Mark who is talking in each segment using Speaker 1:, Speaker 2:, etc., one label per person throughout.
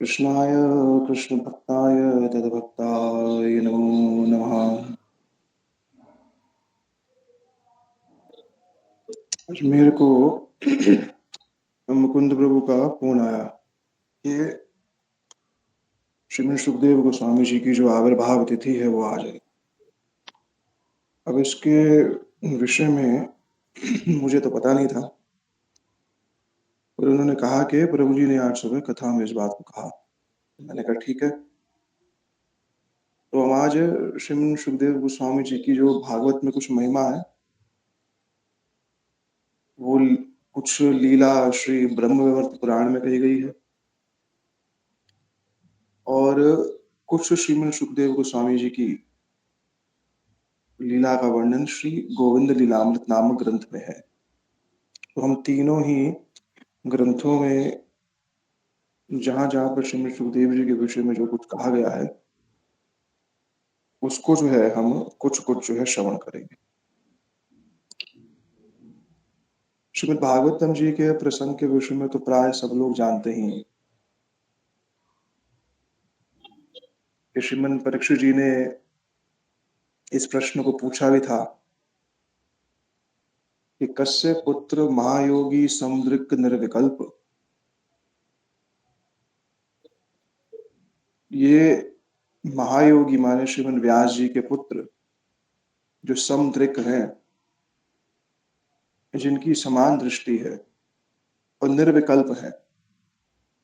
Speaker 1: कृष्णाय कृष्णभक्ताय तद्भक्ताय नमो नमः। आज मेरे को मुकुंद प्रभु का फोन आया कि श्रीमद सुखदेव गोस्वामी जी की जो आविर्भाव तिथि है वो आ जाएगी। अब इसके विषय में मुझे तो पता नहीं था, पर उन्होंने कहा कि प्रभु जी ने आज सुबह कथा में इस बात को कहा। मैंने कहा ठीक है। तो हम आज श्रीमद सुखदेव गोस्वामी जी की जो भागवत में कुछ महिमा है, वो कुछ लीला श्री ब्रह्मवैवर्त पुराण में कही गई है और कुछ श्रीमद सुखदेव गोस्वामी जी की लीला का वर्णन श्री गोविंद लीलामृत नामक ग्रंथ में है। तो हम तीनों ही ग्रंथों में जहां जहां पर श्रीमद सुखदेव जी के विषय में जो कुछ कहा गया है, उसको जो है हम कुछ कुछ जो है श्रवण करेंगे। श्रीमद भागवतम जी के प्रसंग के विषय में तो प्राय सब लोग जानते ही हैं कि श्रीमद परीक्षित जी ने इस प्रश्न को पूछा भी था कि कस्य पुत्र महायोगी समुद्रिक निर्विकल्प। ये महायोगी माने श्रीमद व्यास जी के पुत्र जो समदृक हैं, जिनकी समान दृष्टि है और निर्विकल्प है,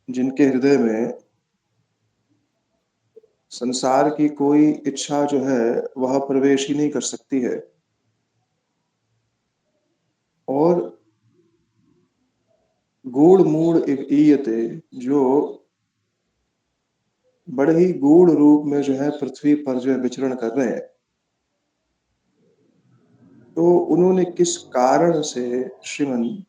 Speaker 1: जिनके हृदय में संसार की कोई इच्छा जो है वह प्रवेश ही नहीं कर सकती है, और गूढ़ मूढ़ इव ईयते, जो बड़े ही गूढ़ रूप में जो है पृथ्वी पर जो है विचरण कर रहे हैं, तो उन्होंने किस कारण से श्रीमन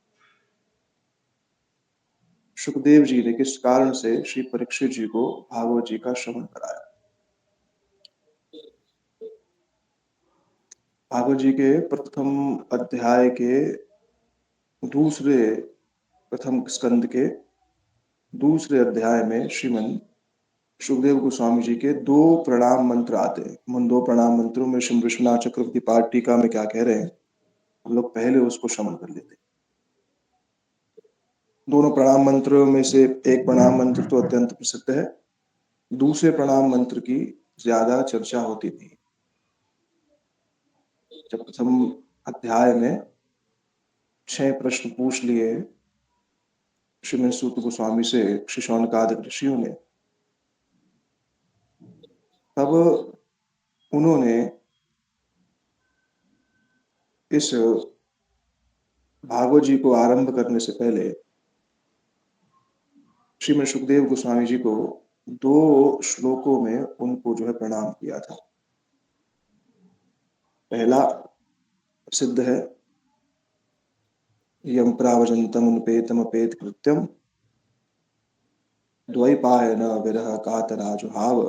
Speaker 1: सुखदेव जी ने किस कारण से श्री परीक्षित जी को भागवत जी का श्रवण कराया। भागवत जी के प्रथम अध्याय के दूसरे प्रथम स्कंद के दूसरे अध्याय में श्रीमन सुखदेव गोस्वामी जी के दो प्रणाम मंत्र आते हैं। उन दो प्रणाम मंत्रों में श्री विश्वनाथ चक्रवर्ती पाठ टीका में क्या कह रहे हैं, हम लोग पहले उसको श्रवण कर लेते हैं। दोनों प्रणाम मंत्रों में से एक प्रणाम मंत्र तो अत्यंत प्रसिद्ध है, दूसरे प्रणाम मंत्र की ज्यादा चर्चा होती थी। जब प्रथम अध्याय में 6 प्रश्न पूछ लिए श्रीमद सूत गोस्वामी से श्री शौनकादिक ऋषियों ने, तब उन्होंने इस भागवत जी को आरंभ करने से पहले श्रीमद सुखदेव गोस्वामी जी को दो श्लोकों में उनको जो है प्रणाम किया था। पहला सिद्ध है, यम प्रावजंतम उनपेतम अपेत कृत्यम द्वैपायन विरह कातराजुहाव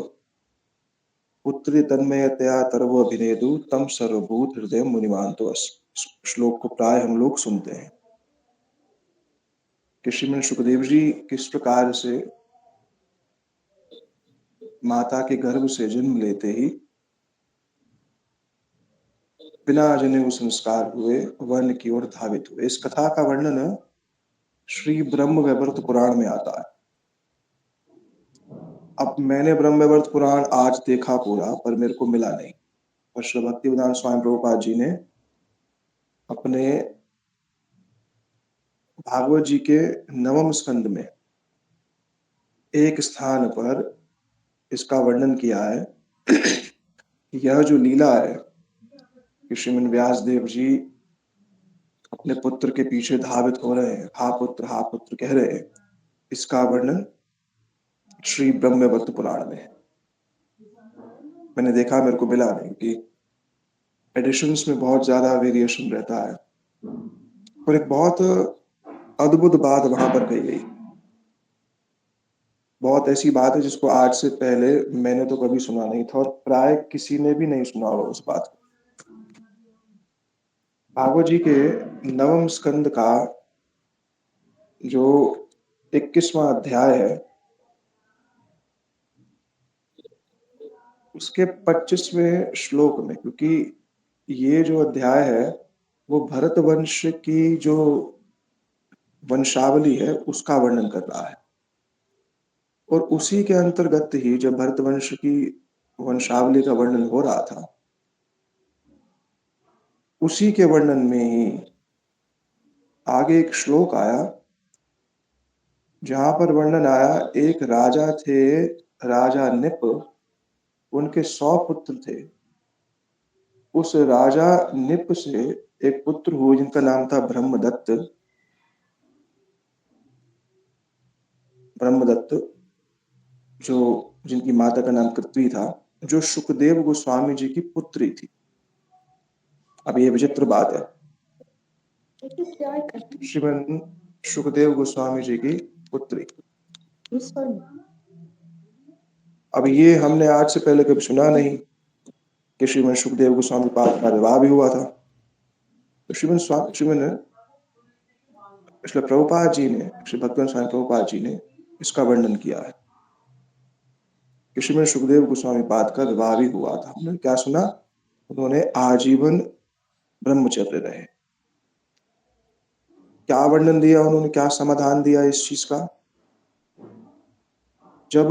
Speaker 1: पुत्री तन्मयतया तरवो अभिनेदु तम सर्वभूत हृदय मुनिमान। तो श्लोक को प्राय हम लोग सुनते हैं कि श्रीमद सुखदेव जी किस प्रकार से माता के गर्भ से जन्म लेते ही बिना जनेऊ संस्कार हुए वन की ओर धावित हुए। इस कथा का वर्णन श्री ब्रह्म वैवर्त पुराण में आता है। अब मैंने ब्रह्म वैवर्त पुराण आज देखा पूरा, पर मेरे को मिला नहीं। और श्री भक्तिवेदांत स्वामी प्रभुपाद जी ने अपने भागवत जी के नवम स्कंद में एक स्थान पर इसका वर्णन किया है। यह जो लीला है कि श्रीमन व्यास देव जी अपने पुत्र के पीछे धावित हो रहे हैं, हा पुत्र कह रहे हैं, इसका वर्णन श्री ब्रह्मवैवर्त पुराण में है। मैंने देखा, मेरे को मिला नहीं कि एडिशंस में बहुत ज्यादा वेरिएशन रहता है। और एक बहुत अद्भुत बात वहां पर कही गई, बहुत ऐसी बात है जिसको आज से पहले मैंने तो कभी सुना नहीं था और प्राय किसी ने भी नहीं सुना होगा उस बात को। भागवत जी के नवम स्कंद का जो 21वां अध्याय है, उसके 25वें श्लोक में, क्योंकि ये जो अध्याय है वो भरत वंश की जो वंशावली है उसका वर्णन कर रहा है, और उसी के अंतर्गत ही जब भरत वंश की वंशावली का वर्णन हो रहा था, उसी के वर्णन में ही आगे एक श्लोक आया जहां पर वर्णन आया, एक राजा थे, राजा निप, उनके 100 पुत्र थे। उस राजा निप से एक पुत्र हुए जिनका नाम था ब्रह्मदत्त। ब्रह्मदत्त जो जिनकी माता का नाम कृत्वी था, जो सुखदेव गोस्वामी जी की पुत्री थी। अब ये विचित्र बात है, श्रीमन सुखदेव गोस्वामी जी की पुत्री। अब ये हमने आज से पहले कभी सुना नहीं कि श्रीमन सुखदेव गोस्वामी पाद का विवाह भी हुआ था। तो श्रीमन प्रभुपाद जी ने, श्री भक्तिवेदांत स्वामी प्रभुपाद जी ने इसका वर्णन किया है कि श्रीमन सुखदेव गोस्वामी पाद का विवाह भी हुआ था। हमने क्या सुना, उन्होंने आजीवन ब्रह्मचर्य रहे। क्या वर्णन दिया उन्होंने, क्या समाधान दिया इस चीज का? जब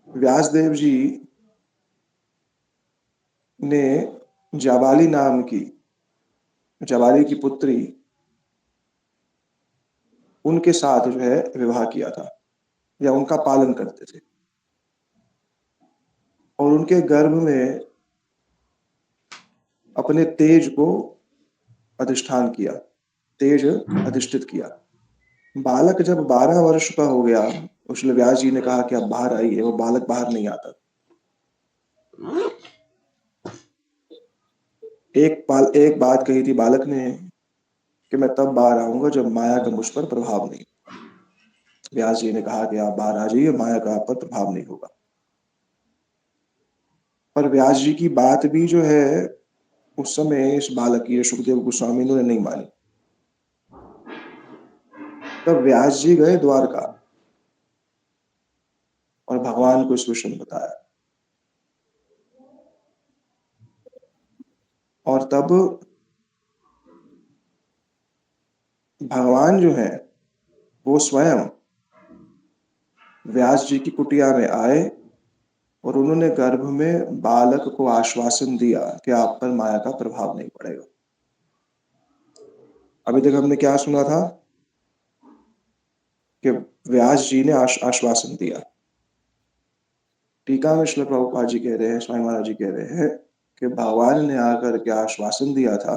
Speaker 1: व्यासदेव जी ने जाबाली नाम की, जाबाली की पुत्री, उनके साथ जो है विवाह किया था या उनका पालन करते थे, और उनके गर्भ में अपने तेज को अधिष्ठान किया, तेज अधिष्ठित किया। बालक जब 12 वर्ष का हो गया, उसने व्यास जी ने कहा कि अब बाहर आइए, वो बालक बाहर नहीं आता। एक बात कही थी बालक ने कि मैं तब बाहर आऊंगा जब माया का मुझ पर प्रभाव नहीं। व्यास जी ने कहा कि आप बाहर आ जाइए, माया का आप पर प्रभाव नहीं होगा। पर व्यास जी की बात भी जो है उस समय इस बालक की, सुखदेव गोस्वामी, इन्होंने नहीं मानी। तब व्यास जी गए द्वारका और भगवान को इस विषय में बताया, और तब भगवान जो है वो स्वयं व्यास जी की कुटिया में आए और उन्होंने गर्भ में बालक को आश्वासन दिया कि आप पर माया का प्रभाव नहीं पड़ेगा। अभी तक हमने क्या सुना था कि व्यास जी ने आश्वासन दिया। टीका में श्री प्रभुपाद जी कह रहे हैं, स्वामी महाराज जी कह रहे हैं कि भगवान ने आकर के आश्वासन दिया था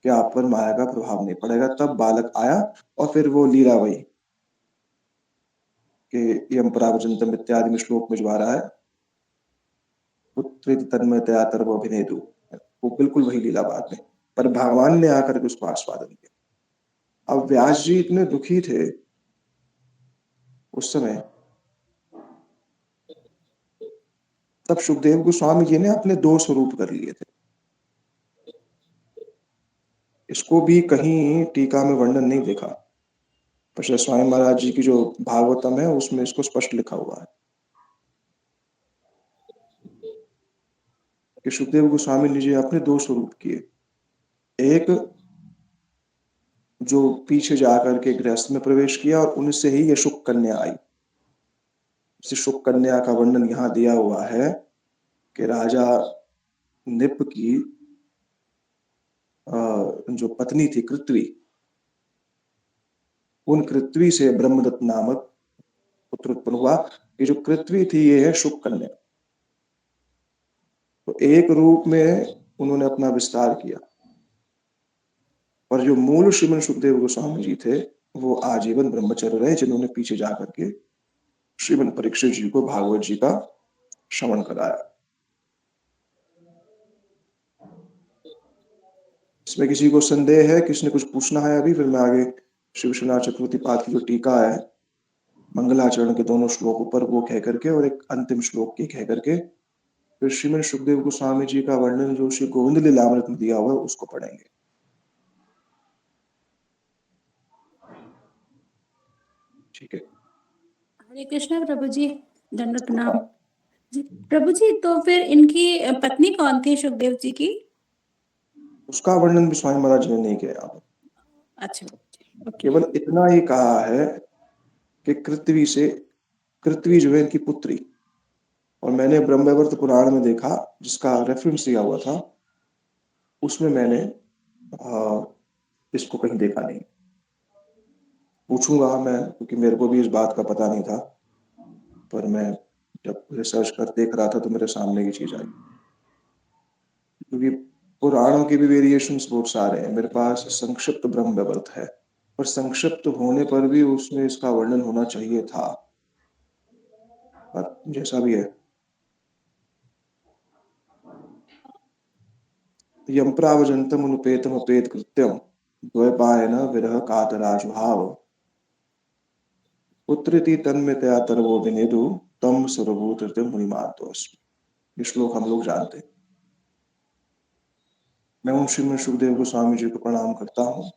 Speaker 1: कि आप पर माया का प्रभाव नहीं पड़ेगा। तब बालक आया और फिर वो लीला वही कि यम परावजंतम इत्यादि में श्लोक में जो आ रहा है, पुत्री तन्मयतया तर्व अभिनेदु, वो बिल्कुल वही लीला बात है। पर भगवान ने आकर के उसको आस्वादन दिया। अब व्यास जी इतने दुखी थे उस समय, तब सुखदेव गोस्वामी जी ने अपने 2 स्वरूप कर लिए थे। इसको भी कहीं टीका में वर्णन नहीं देखा, पर श्री स्वामी महाराज जी की जो भागवतम है उसमें इसको स्पष्ट लिखा हुआ है कि सुखदेव गोस्वामी ने जी अपने 2 स्वरूप किए। एक जो पीछे जाकर के गृहस्थ में प्रवेश किया और उनसे ही ये शुक कन्या आई। इस शुक कन्या का वर्णन यहाँ दिया हुआ है कि राजा निप की जो पत्नी थी कृत्वी, उन कृत्वी से ब्रह्मदत्त नामक पुत्र उत्पन्न हुआ। ये जो कृत्वी थी ये है शुक कन्या। तो एक रूप में उन्होंने अपना विस्तार किया, और जो मूल श्रीमन सुखदेव गोस्वामी जी थे वो आजीवन ब्रह्मचर्य रहे, जिन्होंने पीछे जाकर के श्रीमन परीक्षित जी को भागवत जी का श्रवण कराया। इसमें किसी को संदेह है, किसने कुछ पूछना है अभी? फिर मैं आगे श्री विश्वनाथ चक्रवर्ती पाद की जो टीका है मंगलाचरण के दोनों श्लोकों पर वो कह करके, और एक अंतिम श्लोक की कह करके, फिर श्रीमन सुखदेव गोस्वामी जी का वर्णन जो श्री गोविंद लीलामृत में दिया हुआ है उसको पढ़ेंगे। ठीक है।
Speaker 2: हरे कृष्णा प्रभु जी। दंडवत प्रणाम। जी, प्रभु जी, तो फिर इनकी पत्नी कौन थी सुखदेव जी की?
Speaker 1: उसका वर्णन भी स्वामी महाराज ने नहीं किया।
Speaker 2: अच्छा, ओके।
Speaker 1: केवल इतना ही कहा है कि कृत्वी जो है इनकी पुत्री। और मैंने ब्रह्मवैवर्त पुराण में देखा, जिसका रेफरेंस दिया हुआ था, उसमें मैंने इसको कहीं देखा नहीं। पूछूंगा मैं, क्योंकि मेरे को भी इस बात का पता नहीं था, पर मैं जब रिसर्च कर देख रहा था तो मेरे सामने ये चीज आई। क्योंकि पुराणों के भी वेरिएशंस बहुत सारे हैं। मेरे पास संक्षिप्त ब्रह्मवैवर्त है, पर संक्षिप्त होने पर भी उसमें इसका वर्णन होना चाहिए था, पर जैसा भी है। यम प्रावजंतम अनुपेतम अपेत कृत्यम द्वैपायन विरह कातराज भाव पुत्रिति तन्मयतया तरवो विनेदु तम सर्वभूत मुनिमातोस्मि। ये श्लोक हम लोग जानते हैं। मैं उन श्रीमद सुखदेव गोस्वामी जी को प्रणाम करता हूँ,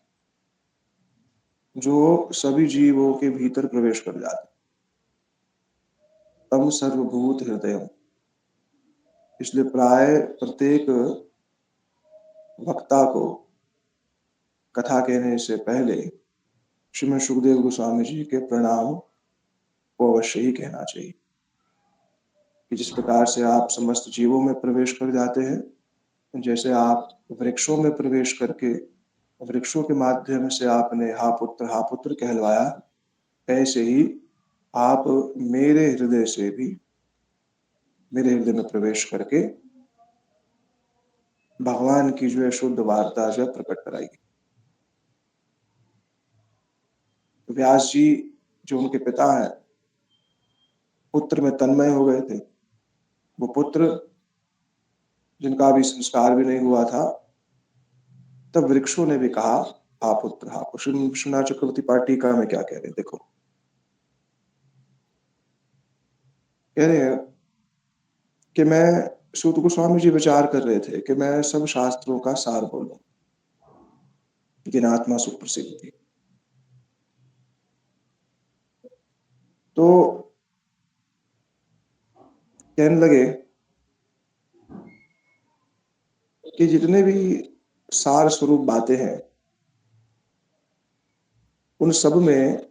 Speaker 1: जो सभी जीवों के भीतर प्रवेश कर जाते। तम सर्वभूत हृदय, इसलिए प्राय प्रत्येक वक्ता को कथा कहने से पहले श्रीमद सुखदेव गोस्वामी जी के प्रणाम को अवश्य ही कहना चाहिए। कि जिस प्रकार से आप समस्त जीवों में प्रवेश कर जाते हैं, जैसे आप वृक्षों में प्रवेश करके वृक्षों के माध्यम से आपने हा पुत्र कहलवाया, ऐसे ही आप मेरे हृदय में प्रवेश करके भगवान की जो है शुद्ध वार्ता जो प्रकट कराई। व्यास जी जो उनके पिता हैं, पुत्र में तन्मय हो गए थे। वो पुत्र जिनका अभी संस्कार भी नहीं हुआ था, तब वृक्षों ने भी कहा हा पुत्र हा पुत्र। विश्वनाथ चक्रवर्ती पार्टी का में क्या कह रहे हैं, देखो। कह रहे हैं कि मैं सूत गोस्वामी जी विचार कर रहे थे कि मैं सब शास्त्रों का सार बोलूं, लेकिन आत्मा सुप्रसिद्ध थी। तो कहने लगे कि जितने भी सार स्वरूप बातें हैं, उन सब में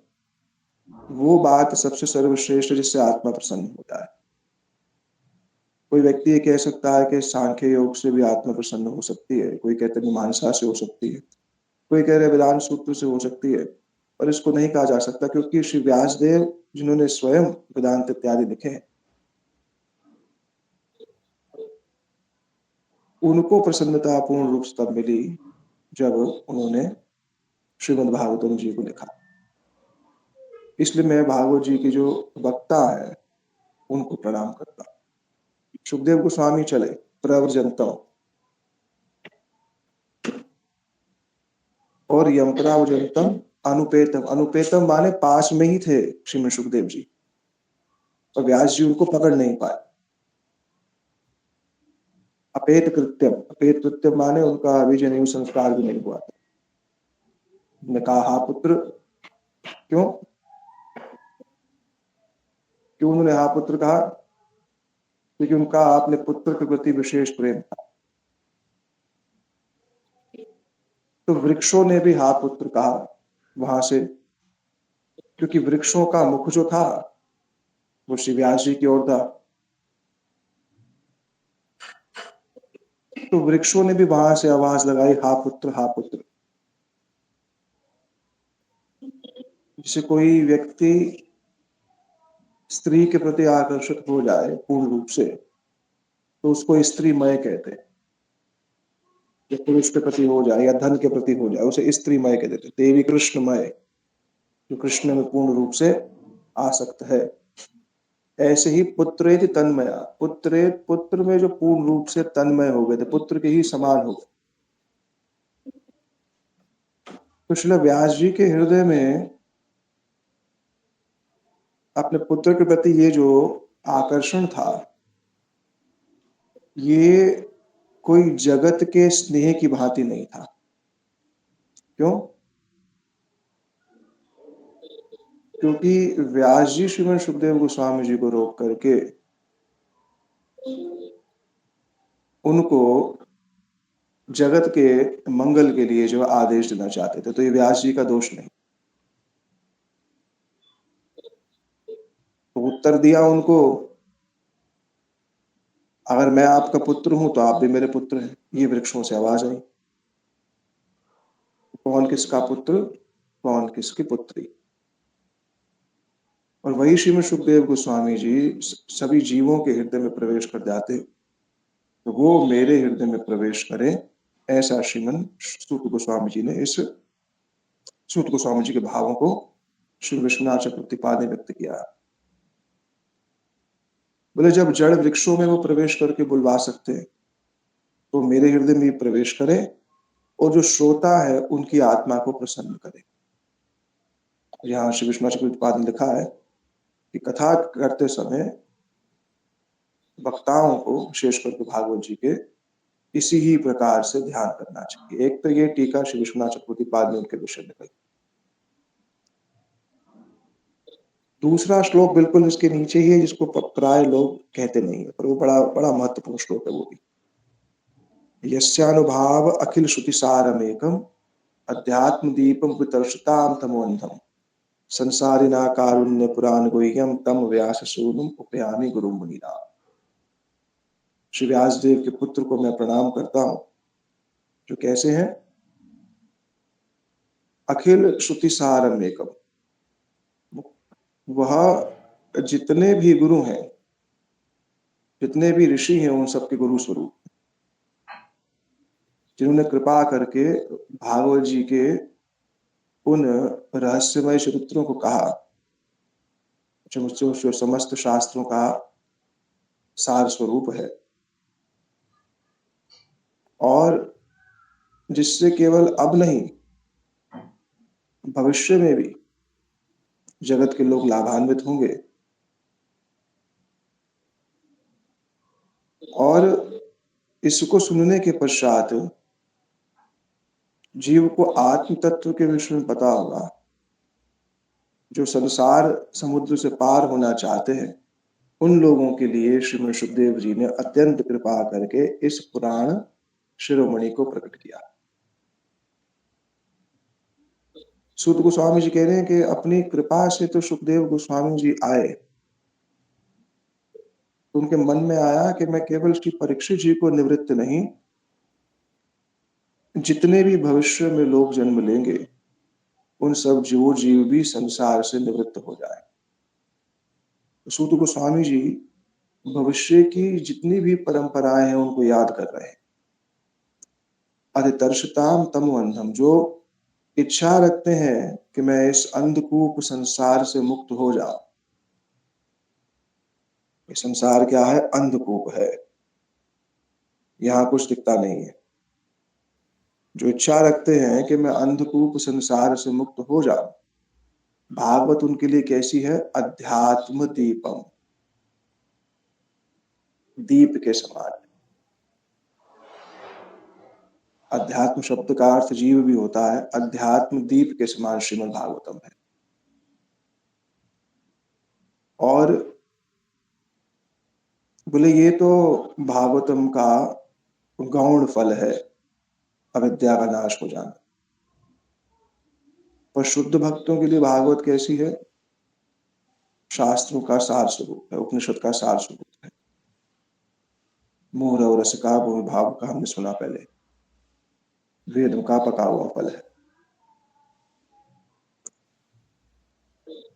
Speaker 1: वो बात सबसे सर्वश्रेष्ठ जिससे आत्मा प्रसन्न होता है। कोई व्यक्ति ये कह सकता है कि सांख्य योग से भी आत्मा प्रसन्न हो सकती है, कोई कहते हैं मीमांसा से हो सकती है, कोई कह रहे वेदांत सूत्र से हो सकती है, पर इसको नहीं कहा जा सकता, क्योंकि श्री व्यासदेव जिन्होंने स्वयं वेदांत इत्यादि लिखे हैं, उनको प्रसन्नता पूर्ण रूप से तब मिली जब उन्होंने श्रीमद् भागवतम जी को लिखा। इसलिए मैं भागवत जी की जो वक्ता है उनको प्रणाम करता हूँ। सुखदेव गोस्वामी चले प्रव्रजंतम, और यमपरावजंतम अनुपेतम। अनुपेतम माने पास में ही थे श्रीमद सुखदेव जी, और व्यास जी उनको पकड़ नहीं पाए। अपेत कृत्यम माने उनका अभी जनेऊ संस्कार भी नहीं हुआ था। ने कहा हा पुत्र। क्यों क्यों उन्होंने हा पुत्र कहा? क्योंकि उनका अपने पुत्र के प्रति विशेष प्रेम था। तो वृक्षों ने भी हा पुत्र कहा वहां से, क्योंकि वृक्षों का मुख जो था वो श्री व्यास जी की ओर था। तो वृक्षों ने भी वहां से आवाज लगाई हा पुत्र हा पुत्र। जैसे कोई व्यक्ति स्त्री के प्रति आकर्षित हो जाए पूर्ण रूप से, तो उसको स्त्रीमय कहते हैं। या पुरुष के प्रति हो जाए या धन के प्रति हो जाए, उसे स्त्रीमय कहते थे। देवी कृष्णमय, जो कृष्ण में पूर्ण रूप से आसक्त है। ऐसे ही पुत्रेति तन्मया, पुत्र में जो पूर्ण रूप से तन्मय हो गए थे, पुत्र के ही समान हो गए। तो श्रील व्यास जी के हृदय में अपने पुत्र के प्रति ये जो आकर्षण था, ये कोई जगत के स्नेह की भांति नहीं था। क्यों? क्योंकि व्यास जी श्रीमद् सुखदेव गोस्वामी जी को रोक करके उनको जगत के मंगल के लिए जो आदेश देना चाहते थे, तो ये व्यास जी का दोष नहीं। तो उत्तर दिया उनको, अगर मैं आपका पुत्र हूं तो आप भी मेरे पुत्र हैं। ये वृक्षों से आवाज आई, कौन किसका पुत्र, कौन किसकी पुत्री। और वही श्रीमद् सुखदेव गोस्वामी जी सभी जीवों के हृदय में प्रवेश कर जाते, तो वो मेरे हृदय में प्रवेश करें, ऐसा श्रीमद् सूत गोस्वामी जी ने इस सूत गोस्वामी जी के भावों को श्री विश्वनाथ चक्रवर्ती पाद ने व्यक्त किया। बोले जब जड़ वृक्षों में वो प्रवेश करके बुलवा सकते हैं, तो मेरे हृदय में भी प्रवेश करें और जो श्रोता है उनकी आत्मा को प्रसन्न करे। यहाँ श्री विश्वनाथ चक्रवर्ती पाद ने लिखा है कि कथा करते समय वक्ताओं को, विशेष करके भागवत जी के, इसी ही प्रकार से ध्यान करना चाहिए। एक तो ये टीका श्री विश्वनाथ चक्रवर्ती पाद ने उनके विषय में कही। दूसरा श्लोक बिल्कुल इसके नीचे ही है, जिसको प्राय लोग कहते नहीं है, पर वो बड़ा बड़ा महत्वपूर्ण श्लोक है वो भी। यस्यानुभाव अखिल श्रुति सारमेकम अध्यात्म दीपम वितर्षताम तमोन्धम संसारिना कारुण्य पुराण गुह्यम तम व्यास सूनुम उपयामी गुरु मुनिना। श्री व्यास देव के पुत्र को मैं प्रणाम करता हूं, जो कैसे हैं, अखिल श्रुति सारमेकम। वह जितने भी गुरु हैं, जितने भी ऋषि हैं, उन सबके गुरु स्वरूप, जिन्होंने कृपा करके भागवत जी के उन रहस्यमय चरित्रों को कहा, जो समस्त शास्त्रों का सार स्वरूप है, और जिससे केवल अब नहीं भविष्य में भी जगत के लोग लाभान्वित होंगे। और इसको सुनने के पश्चात जीव को आत्म तत्व के विषय में पता होगा। जो संसार समुद्र से पार होना चाहते हैं, उन लोगों के लिए श्रीमद् सुखदेव जी ने अत्यंत कृपा करके इस पुराण शिरोमणि को प्रकट किया। सूत गोस्वामी जी कह रहे हैं कि अपनी कृपा से तो सुखदेव गोस्वामी जी आए, तो उनके मन में आया कि मैं केवल श्री परीक्षित जी को निवृत्त नहीं, जितने भी भविष्य में लोग जन्म लेंगे, उन सब जीव भी संसार से निवृत्त हो जाए। सूत गोस्वामी जी भविष्य की जितनी भी परंपराएं हैं उनको याद कर रहे हैं। अधितर्षताम तमो अंधम, जो इच्छा रखते हैं कि मैं इस अंधकूप संसार से मुक्त हो जाऊं। ये संसार क्या है, अंधकूप है, यहाँ कुछ दिखता नहीं है। जो इच्छा रखते हैं कि मैं अंधकूप संसार से मुक्त हो जाऊं, भागवत उनके लिए कैसी है, अध्यात्म दीपम, दीप के समान। अध्यात्म शब्द का अर्थ जीव भी होता है, अध्यात्म दीप के समान श्रीमद् भागवतम है। और बोले ये तो भागवतम का गौण फल है, अविद्या का नाश हो जाना। पर शुद्ध भक्तों के लिए भागवत कैसी है, शास्त्रों का सार स्वरूप है, उपनिषद का सार स्वरूप है। मोर और रस का भूमि भाव का हमने सुना पहले, वेदों का पका हुआ फल है।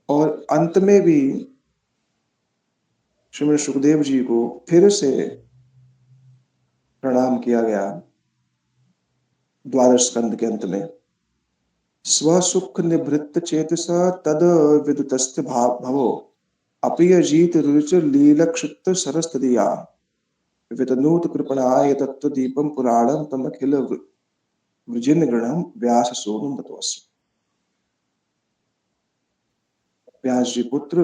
Speaker 1: और अंत में भी श्रीमद सुखदेव जी को फिर से प्रणाम किया गया द्वादश स्कंद के अंत में। स्वसुख निवृत्त चेतस तद विदुतस्त भवो अपिय जीत रुचिर लीलक्षित सरस्त दिया वितनूत कृपणाय तत्व दीपम पुराणम तम अखिल वृजिन गृणम व्यास सोनम बतवस्म। व्यास जी पुत्र,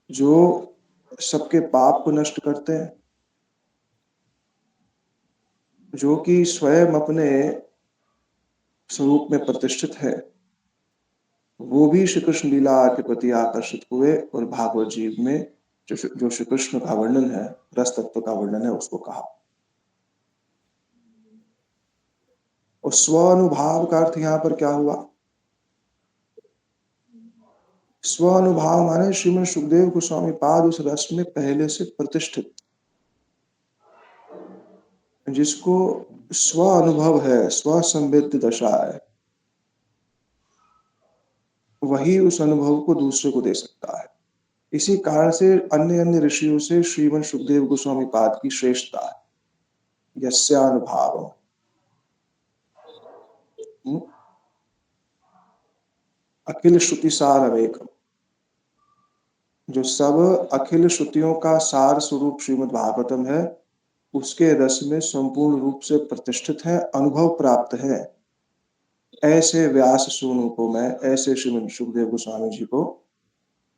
Speaker 1: जो सबके पाप को नष्ट करते हैं, जो कि स्वयं अपने स्वरूप में प्रतिष्ठित है, वो भी श्री कृष्ण लीला के प्रति आकर्षित हुए और भागवत जी में जो श्री कृष्ण का वर्णन है, रस तत्व का वर्णन है, उसको कहा। और स्वानुभाव का अर्थ यहाँ पर क्या हुआ? स्वानुभाव माने श्रीमद सुखदेव गोस्वामी पाद उस रस में पहले से प्रतिष्ठित, जिसको स्व अनुभव है, स्व संवेद्य दशा है, वही उस अनुभव को दूसरे को दे सकता है। इसी कारण से अन्य अन्य ऋषियों से श्रीमद सुखदेव गोस्वामी पाद की श्रेष्ठता है। यस्यानुभाव अखिल श्रुति सार अवेकम, जो सब अखिल श्रुतियों का सार स्वरूप श्रीमद् भागवतम है, उसके रस में संपूर्ण रूप से प्रतिष्ठित है, अनुभव प्राप्त है। ऐसे व्यास सूनु को मैं, ऐसे श्रीमद् सुखदेव गोस्वामी जी को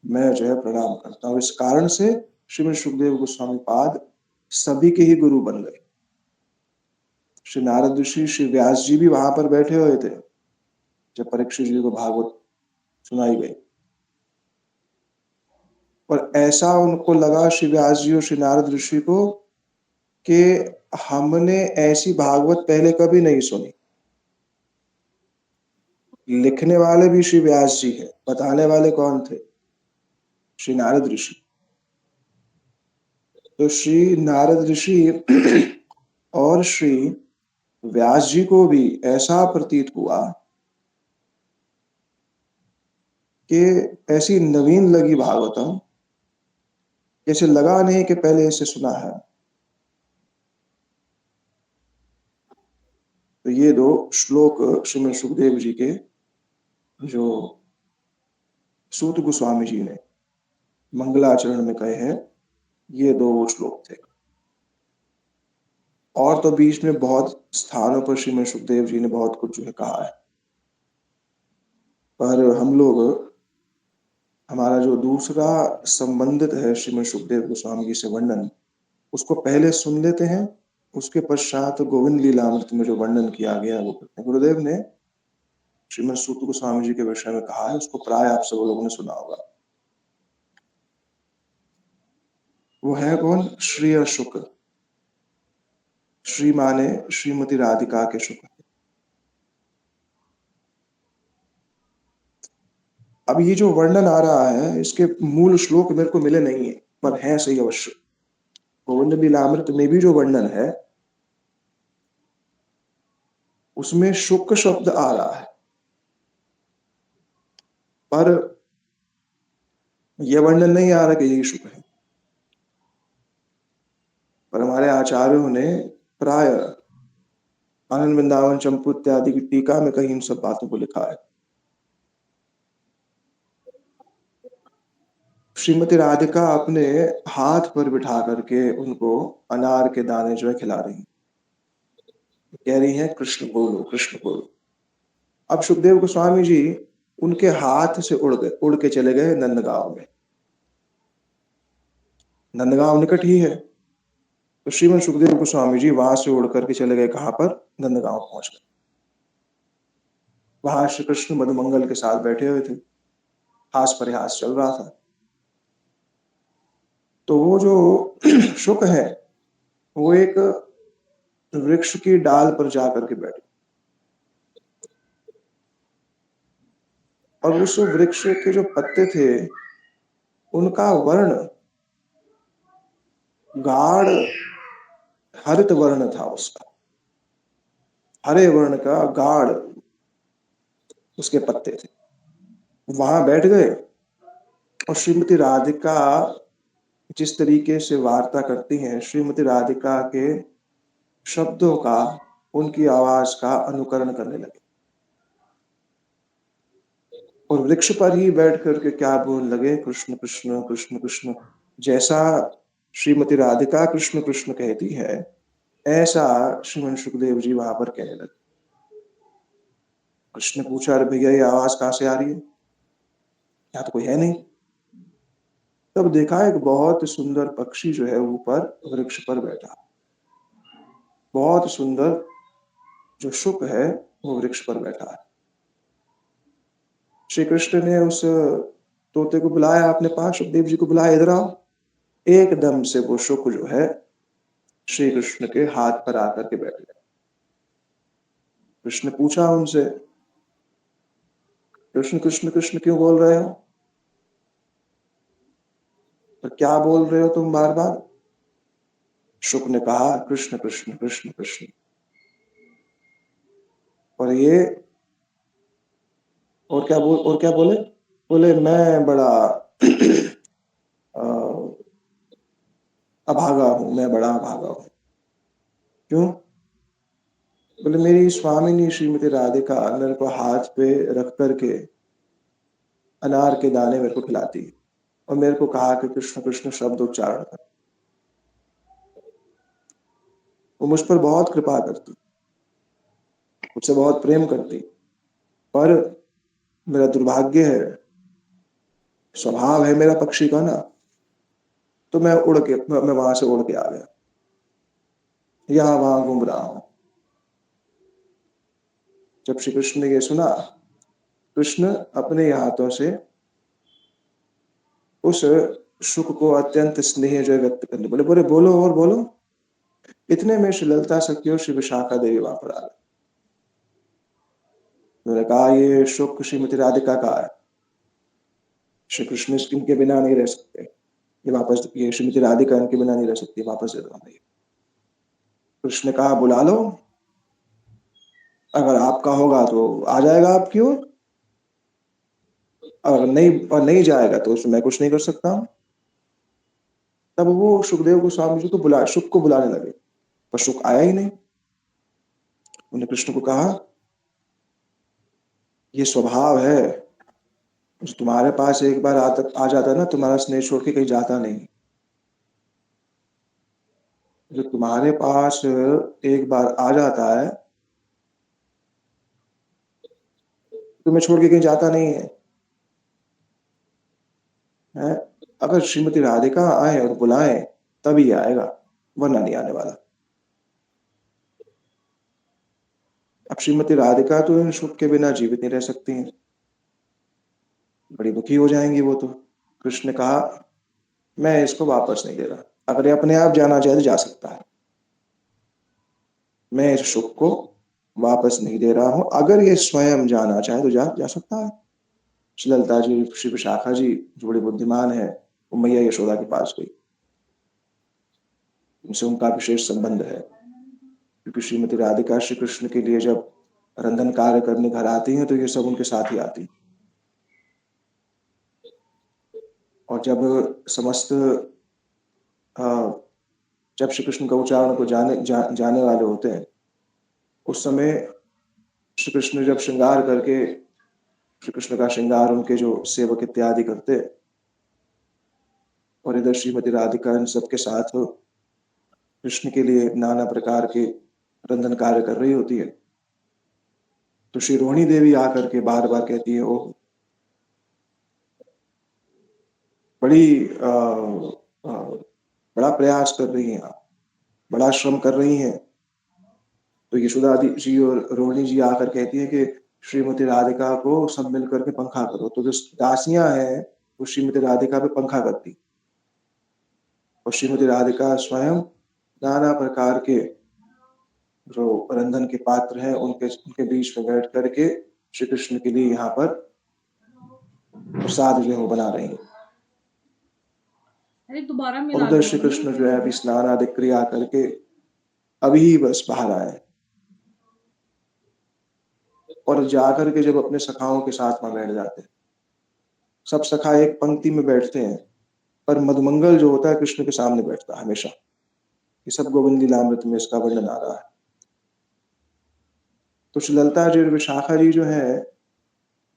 Speaker 1: मैं जो है प्रणाम करता हूँ। इस कारण से श्रीमद् सुखदेव गोस्वामी पाद सभी के ही गुरु बन गए। श्री नारद ऋषि, श्री व्यास जी भी वहां पर बैठे हुए थे जब परीक्षित जी को भागवत सुनाई गई, और ऐसा उनको लगा श्री व्यास जी और श्री नारद ऋषि को कि हमने ऐसी भागवत पहले कभी नहीं सुनी। लिखने वाले भी श्री व्यास जी हैं, बताने वाले कौन थे? श्री नारद ऋषि। तो श्री नारद ऋषि और श्री व्यास जी को भी ऐसा प्रतीत हुआ कि ऐसी नवीन लगी भागवतम, जैसे लगा नहीं कि पहले इसे सुना है। तो ये दो श्लोक श्रीमद सुखदेव जी के जो सूत गोस्वामी जी ने मंगलाचरण में कहे हैं, ये दो वो श्लोक थे। और तो बीच में बहुत स्थानों पर श्रीमद सुखदेव जी ने बहुत कुछ जो है कहा है, पर हम लोग, हमारा जो दूसरा संबंधित है श्रीमद सुखदेव गोस्वामी जी से वर्णन, उसको पहले सुन लेते हैं। उसके पश्चात गोविंद लीलामृत में जो वर्णन किया गया है वो करते हैं। गुरुदेव ने श्रीमद सूत गोस्वामी जी के विषय में कहा है, उसको प्राय आप सब लोगों ने सुना होगा। वो है कौन? श्री शुक। श्री माने श्रीमती राधिका के शुक। अब ये जो वर्णन आ रहा है, इसके मूल श्लोक मेरे को मिले नहीं है, पर है सही अवश्य। गोविंद लीलामृत में भी जो वर्णन है, उसमें शुक शब्द आ रहा है, पर यह वर्णन नहीं आ रहा कि यही शुक है। पर हमारे आचार्यों ने प्राय आनंद वृंदावन चंपू इत्यादि की टीका में कहीं इन सब बातों को लिखा है। श्रीमती राधिका अपने हाथ पर बिठा करके उनको अनार के दाने जो है खिला रही हैं, कह रही हैं कृष्ण बोलो, कृष्ण बोलो। अब सुखदेव गोस्वामी जी उनके हाथ से उड़ के चले गए नंदगांव में। नंदगांव निकट ही है, तो श्रीमद सुखदेव गोस्वामी जी वहां से उड़ करके चले गए, कहां पर? नंदगांव पहुंच गए। वहां श्री कृष्ण मधुमंगल के साथ बैठे हुए थे, हास परिहास चल रहा था। तो वो जो शुक है, वो एक वृक्ष की डाल पर जाकर के बैठे, और उस वृक्ष के जो पत्ते थे, उनका वर्ण गाढ़ हरित वर्ण था उसका, हरे वर्ण का गाढ़ उसके पत्ते थे। वहां बैठ गए, और श्रीमती राधिका जिस तरीके से वार्ता करती हैं, श्रीमती राधिका के शब्दों का, उनकी आवाज का अनुकरण करने लगे, और वृक्ष पर ही बैठ करके क्या बोल लगे? कृष्ण कृष्ण कृष्ण कृष्ण। जैसा श्रीमती राधिका कृष्ण कृष्ण कहती है, ऐसा श्रीमन सुखदेव जी वहां पर कहने लगे। कृष्ण ने पूछा, अरे भैया ये आवाज कहाँ से आ रही है? यहाँ तो कोई है नहीं। तब देखा एक बहुत सुंदर पक्षी जो है ऊपर वृक्ष पर बैठा, बहुत सुंदर जो शुक है वो वृक्ष पर बैठा है। श्री कृष्ण ने उस तोते को बुलाया अपने पास, सुखदेव जी को बुलाया, इधर आओ। एकदम से वो शुक जो है श्री कृष्ण के हाथ पर आकर के बैठ गया। कृष्ण ने पूछा उनसे, कृष्ण कृष्ण कृष्ण क्यों बोल रहे हो? तो क्या बोल रहे हो तुम बार बार? शुक ने कहा, कृष्ण कृष्ण कृष्ण कृष्ण। और ये और क्या बोले? बोले मैं बड़ा अ, अभागा हूं, मैं बड़ा अभागा हूं। क्यों? बोले मेरी स्वामिनी श्रीमती राधिका मेरे को हाथ पे रख करके अनार के दाने मेरे को खिलाती और मेरे को कहा कि कृष्ण कृष्ण शब्द उच्चारण कर। वो मुझ पर बहुत कृपा करती, मुझसे बहुत प्रेम करती, पर मेरा दुर्भाग्य है, स्वभाव है मेरा पक्षी का ना, तो मैं वहां से उड़ के आ गया, यहाँ वहां घूम रहा हूं। जब श्री कृष्ण ने ये सुना, कृष्ण अपने हाथों से उस शुक को अत्यंत स्नेह जो है व्यक्त करने बोले, बोले बोलो और बोलो। इतने में श्री ललिता सखी और श्री विशाखा देवी वहां पर आ गए। उन्होंने कहा ये शुक श्रीमती राधिका का है, श्री कृष्ण इनके बिना नहीं रह सकते, ये वापस, ये श्रीमती राधिका इनके बिना नहीं रह सकती, वापस दे दो हमें। कृष्ण ने कहा बुला लो, अगर आपका होगा तो आ जाएगा आपकी ओर, और नहीं जाएगा तो उसमें मैं कुछ नहीं कर सकता हूं। तब वो सुखदेव गोस्वामी जी को शुक को बुलाने लगे, पर शुक आया ही नहीं। उन्होंने कृष्ण को कहा, ये स्वभाव है, तुम्हारे पास एक बार आ जाता है ना, तुम्हारा स्नेह छोड़ के कहीं जाता नहीं। जो तुम्हारे पास एक बार आ जाता है, तुम्हें छोड़ के कहीं जाता नहीं है, है? अगर श्रीमती राधिका आए और बुलाए तभी आएगा, वरना नहीं आने वाला। अब श्रीमती राधिका तो इन सुख के बिना जीवित नहीं रह सकती हैं, बड़ी दुखी हो जाएंगी वो तो। कृष्ण ने कहा मैं इसको वापस नहीं दे रहा, अगर ये अपने आप जाना चाहे तो जा सकता है, मैं इस सुख को वापस नहीं दे रहा हूं, अगर ये स्वयं जाना चाहे तो जा सकता है। श्री ललिता जी, श्री विशाखा जी जो बड़ी बुद्धिमान है, वो मैया यशोदा के पास गई, उनसे उनका विशेष संबंध है, क्योंकि श्रीमती राधिका श्री कृष्ण के लिए जब रंधन कार्य करने घर आती हैं तो ये सब उनके साथ ही आती। और अ, जब श्री कृष्ण का उच्चारण को जाने वाले होते हैं, उस समय श्री कृष्ण जब श्रृंगार करके, श्री कृष्ण का श्रृंगार उनके जो सेवक इत्यादि करते, और इधर श्रीमती राधिका इन सबके साथ कृष्ण के लिए नाना प्रकार के रंधन कार्य कर रही होती है, तो श्री रोहिणी देवी आकर के बार बार कहती है, ओ बड़ी बड़ा प्रयास कर रही हैं आप, बड़ा श्रम कर रही हैं। तो यशोदा जी और रोहिणी जी आकर कहती है कि श्रीमती राधिका को सब मिलकर के पंखा करो, तो जो दासियां हैं वो श्रीमती राधिका पे पंखा करती, और श्रीमती राधिका स्वयं नाना प्रकार के जो रंधन के पात्र हैं उनके उनके बीच में बैठ करके श्री कृष्ण के लिए यहाँ पर प्रसाद जो है वो बना रही हैं।
Speaker 2: अरे दोबारा
Speaker 1: और
Speaker 2: मिला
Speaker 1: उधर
Speaker 2: लो
Speaker 1: श्री
Speaker 2: मम्मी,
Speaker 1: कृष्ण
Speaker 2: फिर
Speaker 1: जो है
Speaker 2: हो
Speaker 1: अभी
Speaker 2: गया।
Speaker 1: स्नान आदि क्रिया करके अभी बस बाहर आए, और जाकर के जब अपने सखाओं के साथ वहां बैठ जाते हैं, सब सखा एक पंक्ति में बैठते हैं, पर मधुमंगल जो होता है कृष्ण के सामने बैठता है हमेशा। ये सब गोविंद लीलामृत में इसका वर्णन आ रहा है। तो श्री ललिता जी और विशाखा जी जो है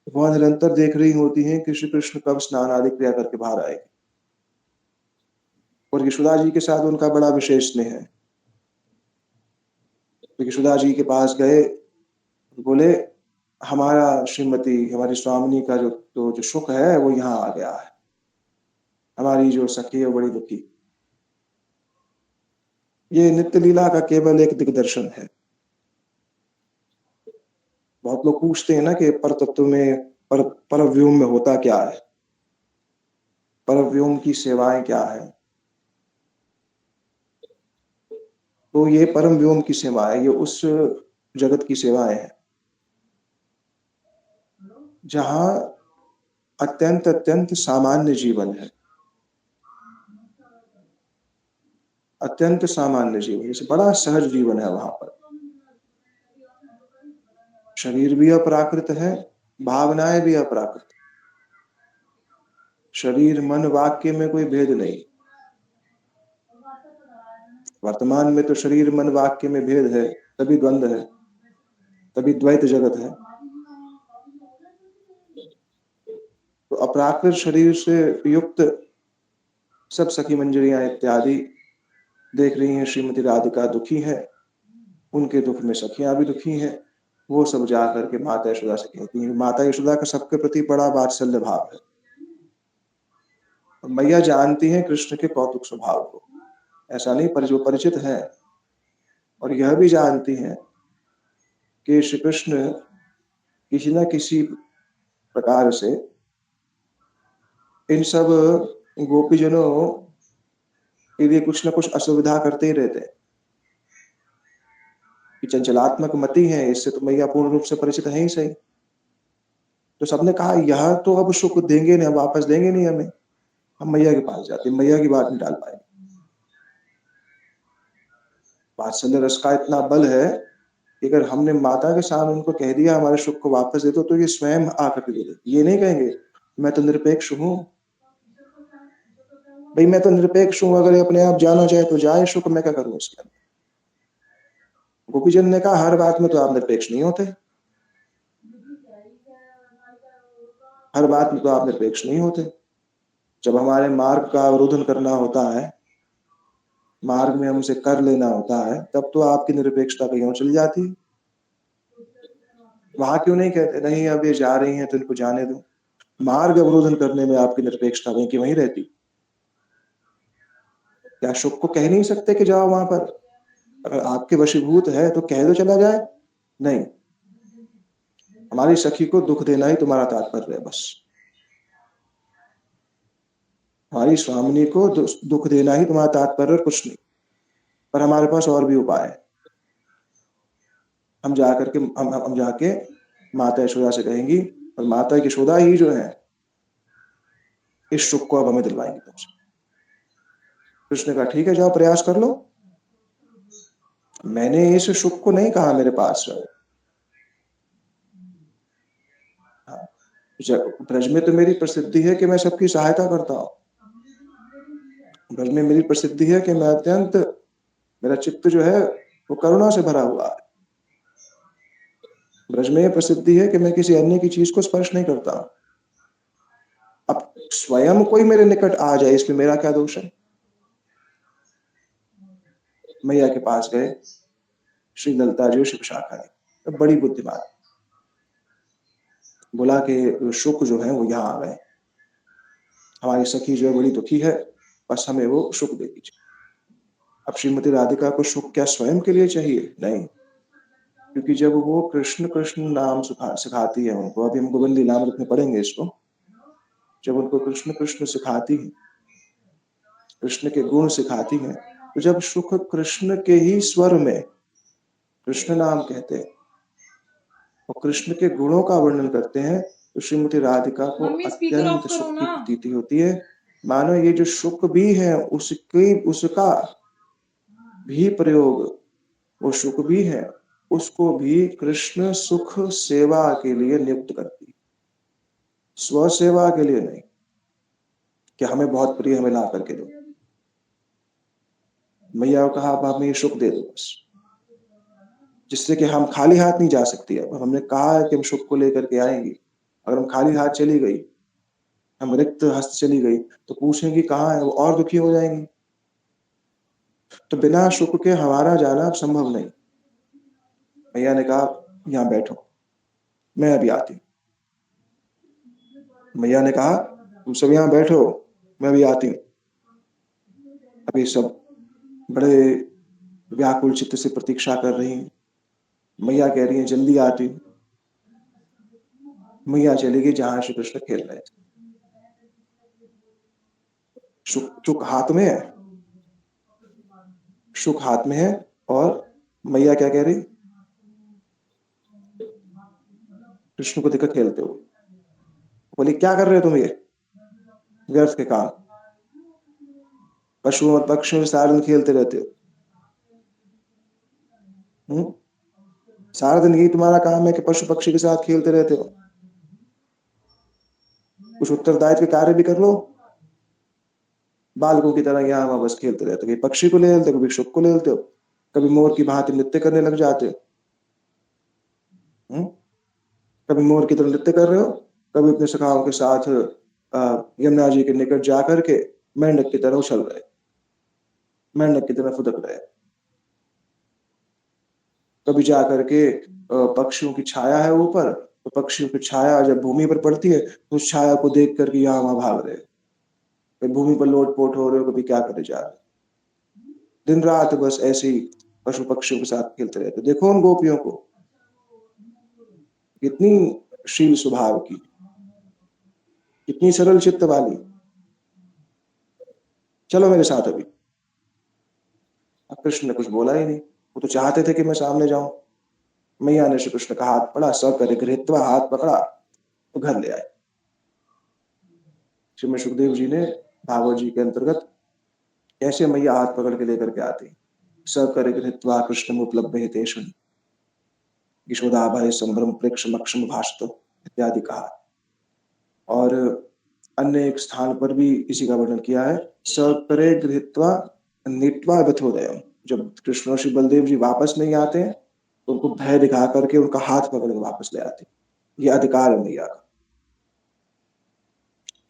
Speaker 1: वह निरंतर देख रही होती हैं कि श्री कृष्ण कब स्नान आदि क्रिया करके बाहर आएंगे, और यशोदा जी के साथ उनका बड़ा विशेष स्नेह है। तो यशोदा जी के पास गए, बोले हमारा श्रीमती हमारी स्वामिनी का जो सुख है वो यहाँ आ गया है, हमारी जो सखी है वो बड़ी दुखी। ये नित्य लीला का केवल एक दिग्दर्शन है। बहुत लोग पूछते हैं ना कि पर तत्व में पर परव्योम में होता क्या है, परव्योम की सेवाएं क्या है। तो ये परम व्योम की सेवा है, ये उस जगत की सेवाएं हैं जहां अत्यंत अत्यंत सामान्य जीवन है, अत्यंत सामान्य जीवन, जैसे बड़ा सहज जीवन है वहां पर। शरीर भी अपराकृत है, भावनाएं भी अपराकृत। शरीर मन वाक्य में कोई भेद नहीं। वर्तमान में तो शरीर मन वाक्य में भेद है, तभी द्वंद्व है, तभी द्वैत जगत है। तो अपराकृत शरीर से युक्त सब सखी मंजरियां इत्यादि देख रही हैं श्रीमती राधिका दुखी है, उनके दुख में सखियां भी दुखी हैं। वो सब जा करके माता यशोदा से कहती हैं। माता यशोदा का सबके प्रति बड़ा वात्सल्य भाव है। मैया जानती हैं कृष्ण के कौतुक स्वभाव को, ऐसा नहीं, पर जो परिचित है, और यह भी जानती हैं कि श्री कृष्ण किसी न किसी प्रकार से इन सब गोपीजनों के लिए कुछ न कुछ असुविधा करते ही रहते हैं। कि चंचलात्मक मति है, इससे तो मैया पूर्ण रूप से परिचित है ही सही। तो सबने कहा यह तो अब सुख देंगे नहीं, वापस देंगे नहीं हमें, हम मैया के पास जाते, मैया की बात नहीं टाल पाएंगे। वात्सल्य रस का इतना बल है कि अगर हमने माता के सामने उनको कह दिया हमारे सुख को वापस दे दो, तो ये स्वयं आकर के दे देते। ये नहीं कहेंगे मैं तो निरपेक्ष हूँ, भाई मैं तो निरपेक्ष हूँ, अगर ये अपने आप जाना चाहे तो जाए, सुख मैं क्या करूँ इसके अंदर। गोपीजन ने कहा हर बात में तो आप निरपेक्ष नहीं होते, हर बात में तो आप निरपेक्ष नहीं होते। जब हमारे मार्ग का अवरोधन करना होता है, मार्ग में हमसे कर लेना होता है, तब तो आपकी निरपेक्षता कहीं और चली जाती है। वहां क्यों नहीं कहते नहीं अब ये जा रही हैं तो इनको जाने दो। मार्ग अवरोधन करने में आपकी निरपेक्षता वहीं की वहीं रहती। क्या शुक को कह नहीं सकते कि जाओ वहां पर, अगर आपके वशीभूत है तो कह दो चला जाए। नहीं, हमारी सखी को दुख देना ही तुम्हारा तात्पर्य है बस, हमारी स्वामिनी को दुख देना ही तुम्हारा तात्पर्य, कुछ नहीं। पर हमारे पास और भी उपाय है। हम जाकर के हम जाके माता यशोदा से कहेंगी, और माता यशोदा ही जो है इस सुख को अब हमें दिलवाएंगे तुमसे। कृष्ण का ठीक है जाओ प्रयास कर लो, मैंने इस सुख को नहीं कहा मेरे पास रहो। हाँ, ब्रज में तो मेरी प्रसिद्धि है कि मैं सबकी सहायता करता हूँ। ब्रज में मेरी प्रसिद्धि है कि मैं अत्यंत, मेरा चित्त जो है वो करुणा से भरा हुआ है। ब्रज में प्रसिद्धि है कि मैं किसी अन्य की चीज को स्पर्श नहीं करता। अब स्वयं कोई मेरे निकट आ जाए इसमें मेरा क्या दोष है। मैया के पास गए श्री ललिता जी श्री विशाखा जी, तो बड़ी बुद्धिमान, बोला कि शुक जो है वो यहाँ आ गए, हमारी सखी जो है बड़ी दुखी है, बस हमें वो सुख दे दीजिए। अब श्रीमती राधिका को सुख क्या स्वयं के लिए चाहिए? नहीं, क्योंकि जब वो कृष्ण कृष्ण नाम सिखाती है उनको, अभी हम गोविंद लीलामृत में पढ़ेंगे इसको, जब उनको कृष्ण कृष्ण सिखाती है, कृष्ण के गुण सिखाती है, तो जब सुख कृष्ण के ही स्वर में कृष्ण नाम कहते हैं और कृष्ण के गुणों का वर्णन करते हैं, तो श्रीमती राधिका को अत्यंत सुख की प्रतीति होती है। मानो ये जो सुख भी है उसका भी प्रयोग, वो सुख भी है उसको भी कृष्ण सुख सेवा के लिए नियुक्त करती, स्व सेवा के लिए नहीं कि हमें बहुत प्रिय हमें ला करके दो। मैया को कहा आप हमें ये सुख दे दो बस, जिससे कि हम खाली हाथ नहीं जा सकती। अब हमने कहा है कि हम सुख को लेकर के आएंगे, अगर हम खाली हाथ चली गई, हम रिक्त हस्त चली गई, तो पूछेंगी कहाँ है, वो और दुखी हो जाएंगी। तो बिना सुख के हमारा जाना संभव नहीं। मैया ने कहा यहाँ बैठो, मैं अभी आती हूँ। मैया ने कहा तुम सब यहाँ बैठो, मैं अभी आती हूँ। अभी सब बड़े व्याकुल चित्त से प्रतीक्षा कर रही हैं। मैया कह रही है जल्दी आती हूँ। मैया चली गई जहां श्री कृष्ण खेल रहे थे। सुख हाथ में है, सुख हाथ में है, और मैया क्या कह रही, कृष्ण को देखकर खेलते हुए बोली क्या कर रहे हो तुम, ये व्यर्थ के काम, पशुओं और पक्षियों के सारे दिन खेलते रहते हो। सारा दिन यही तुम्हारा काम है कि पशु पक्षी के साथ खेलते रहते हो, कुछ उत्तरदायित्व के कार्य भी कर लो। बालकों की तरह यहाँ वहां बस खेलते रहते हो, कभी पक्षी को ले लेते हो, कभी शुक को ले लेते हो, कभी मोर की भांति नृत्य करने लग जाते हो। कभी मोर की तरह नृत्य कर रहे हो, कभी अपने सखाओं के साथ यमुना जी के निकट जाकर के मेंढक की तरह उछल रहे, मेंढक की तरह फुदक रहे। कभी जाकर के पक्षियों की छाया है ऊपर, तो पक्षियों की छाया जब भूमि पर पड़ती है तो उस छाया को देख करके यहाँ वहां भाग रहे, कभी भूमि पर लोटपोट हो रहे हो, कभी क्या करे जा रहे, दिन रात बस ऐसे ही पशु पक्षियों के साथ खेलते रहते। देखो उन गोपियों को, कितनी शील स्वभाव की, कितनी सरल चित्त वाली, चलो मेरे साथ अभी। अब कृष्ण ने कुछ बोला ही नहीं, वो तो चाहते थे कि मैं सामने जाऊं। मैया ने श्री कृष्ण का हाथ पड़ा, सब करे गृहीत्वा हाथ पकड़ा तो घर ले आए। श्रीमद सुखदेव जी ने भागवत जी के अंतर्गत कैसे मैया हाथ पकड़ के लेकर के आती, सब करे गृहीत्वा कृष्ण उपलब्ध हितेश यशोदा भय संभ्रम प्रेक्ष मक्षम भाषत इत्यादि कहा। और अन्य एक स्थान पर भी इसी का वर्णन किया है, सकरे गृहीत्वा नीत्वा व्यथोदयम। जब कृष्ण और श्री बलदेव जी वापस नहीं आते हैं तो उनको भय दिखा करके उनका हाथ पकड़ के वापस ले आते। ये अधिकार है मैया का,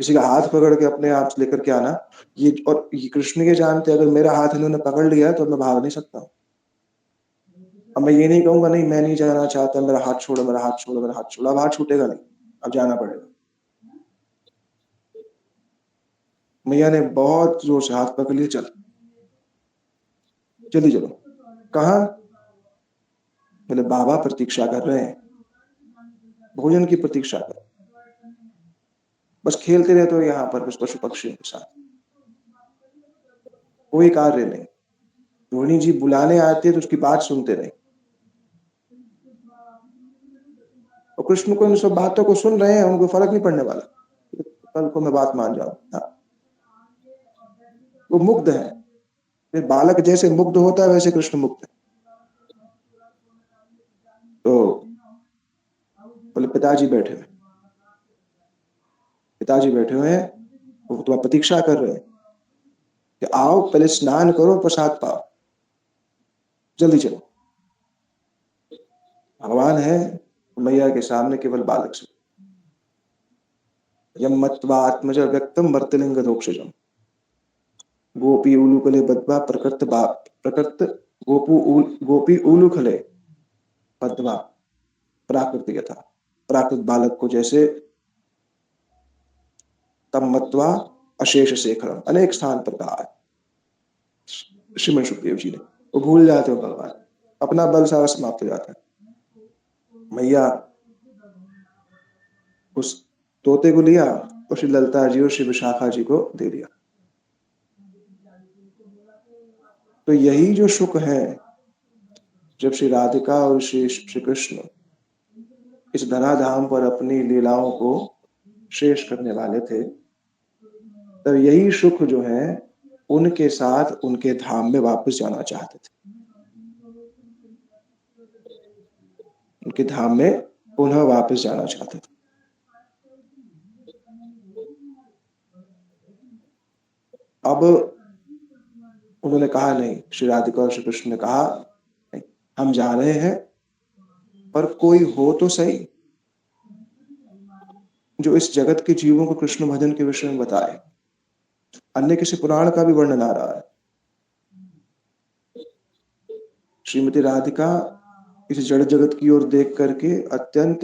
Speaker 1: किसी का हाथ पकड़ के अपने आप से लेकर के आना। ये और ये कृष्ण के जानते, अगर मेरा हाथ इन्होंने पकड़ लिया तो मैं भाग नहीं सकता। अब मैं ये नहीं कहूंगा नहीं मैं नहीं जाना चाहता, मेरा हाथ छोड़ो, मेरा हाथ छोड़ो, मेरा हाथ छोड़ो, अब हाथ छूटेगा नहीं, अब जाना पड़ेगा। मैया ने बहुत जोर से हाथ पकड़ लिया, चल जल्दी चलो। कहा, बोले बाबा प्रतीक्षा कर रहे हैं, भोजन की प्रतीक्षा कर, बस खेलते रहते हो यहाँ पर बस पशु पक्षियों के साथ, कोई कार्य नहीं। रोहिणी जी बुलाने आते तो उसकी बात सुनते नहीं, और कृष्ण को इन सब बातों को सुन रहे हैं, उनको फर्क नहीं पड़ने वाला, कल को मैं बात मान जाऊं। वो मुग्ध है, फिर बालक जैसे मुग्ध होता है वैसे कृष्ण मुग्ध है। तो बोले पिताजी बैठे हुए, पिताजी बैठे हुए हैं, वो तुम्हारी प्रतीक्षा कर रहे हैं कि आओ पहले स्नान करो प्रसाद पाओ, जल्दी चलो। भगवान है, मैया के सामने केवल बालक से, यम मत्वा आत्मज व्यक्तम वर्तलिंग दोक्षजम गोपी उलूकले बद्वा प्रकृत गोपी उलूखले बद्वा प्राकृत यथा। प्राकृत बालक को जैसे तम मत्वा अशेष शेखरम, अनेक स्थान पर कहा है श्रीमद सुखदेव जी ने। वो भूल जाते हो भगवान, अपना बल सारा समाप्त हो जाता है। मैया उस तोते को लिया और श्री ललिता जी और श्री विशाखा जी को दे दिया। तो यही जो सुख है, जब श्री राधिका और श्री कृष्ण इस धराधाम पर अपनी लीलाओं को शेष करने वाले थे, तब यही सुख जो है उनके साथ उनके धाम में वापस जाना चाहते थे, उनके धाम में पुनः वापस जाना चाहते थे। अब उन्होंने कहा नहीं, श्री राधिका और श्री कृष्ण ने कहा नहीं, हम जा रहे हैं पर कोई हो तो सही जो इस जगत के जीवों को कृष्ण भजन के विषय में बताए। अन्य किसी पुराण का भी वर्णन आ रहा है। श्रीमती राधिका इस जड़ जगत की ओर देख करके अत्यंत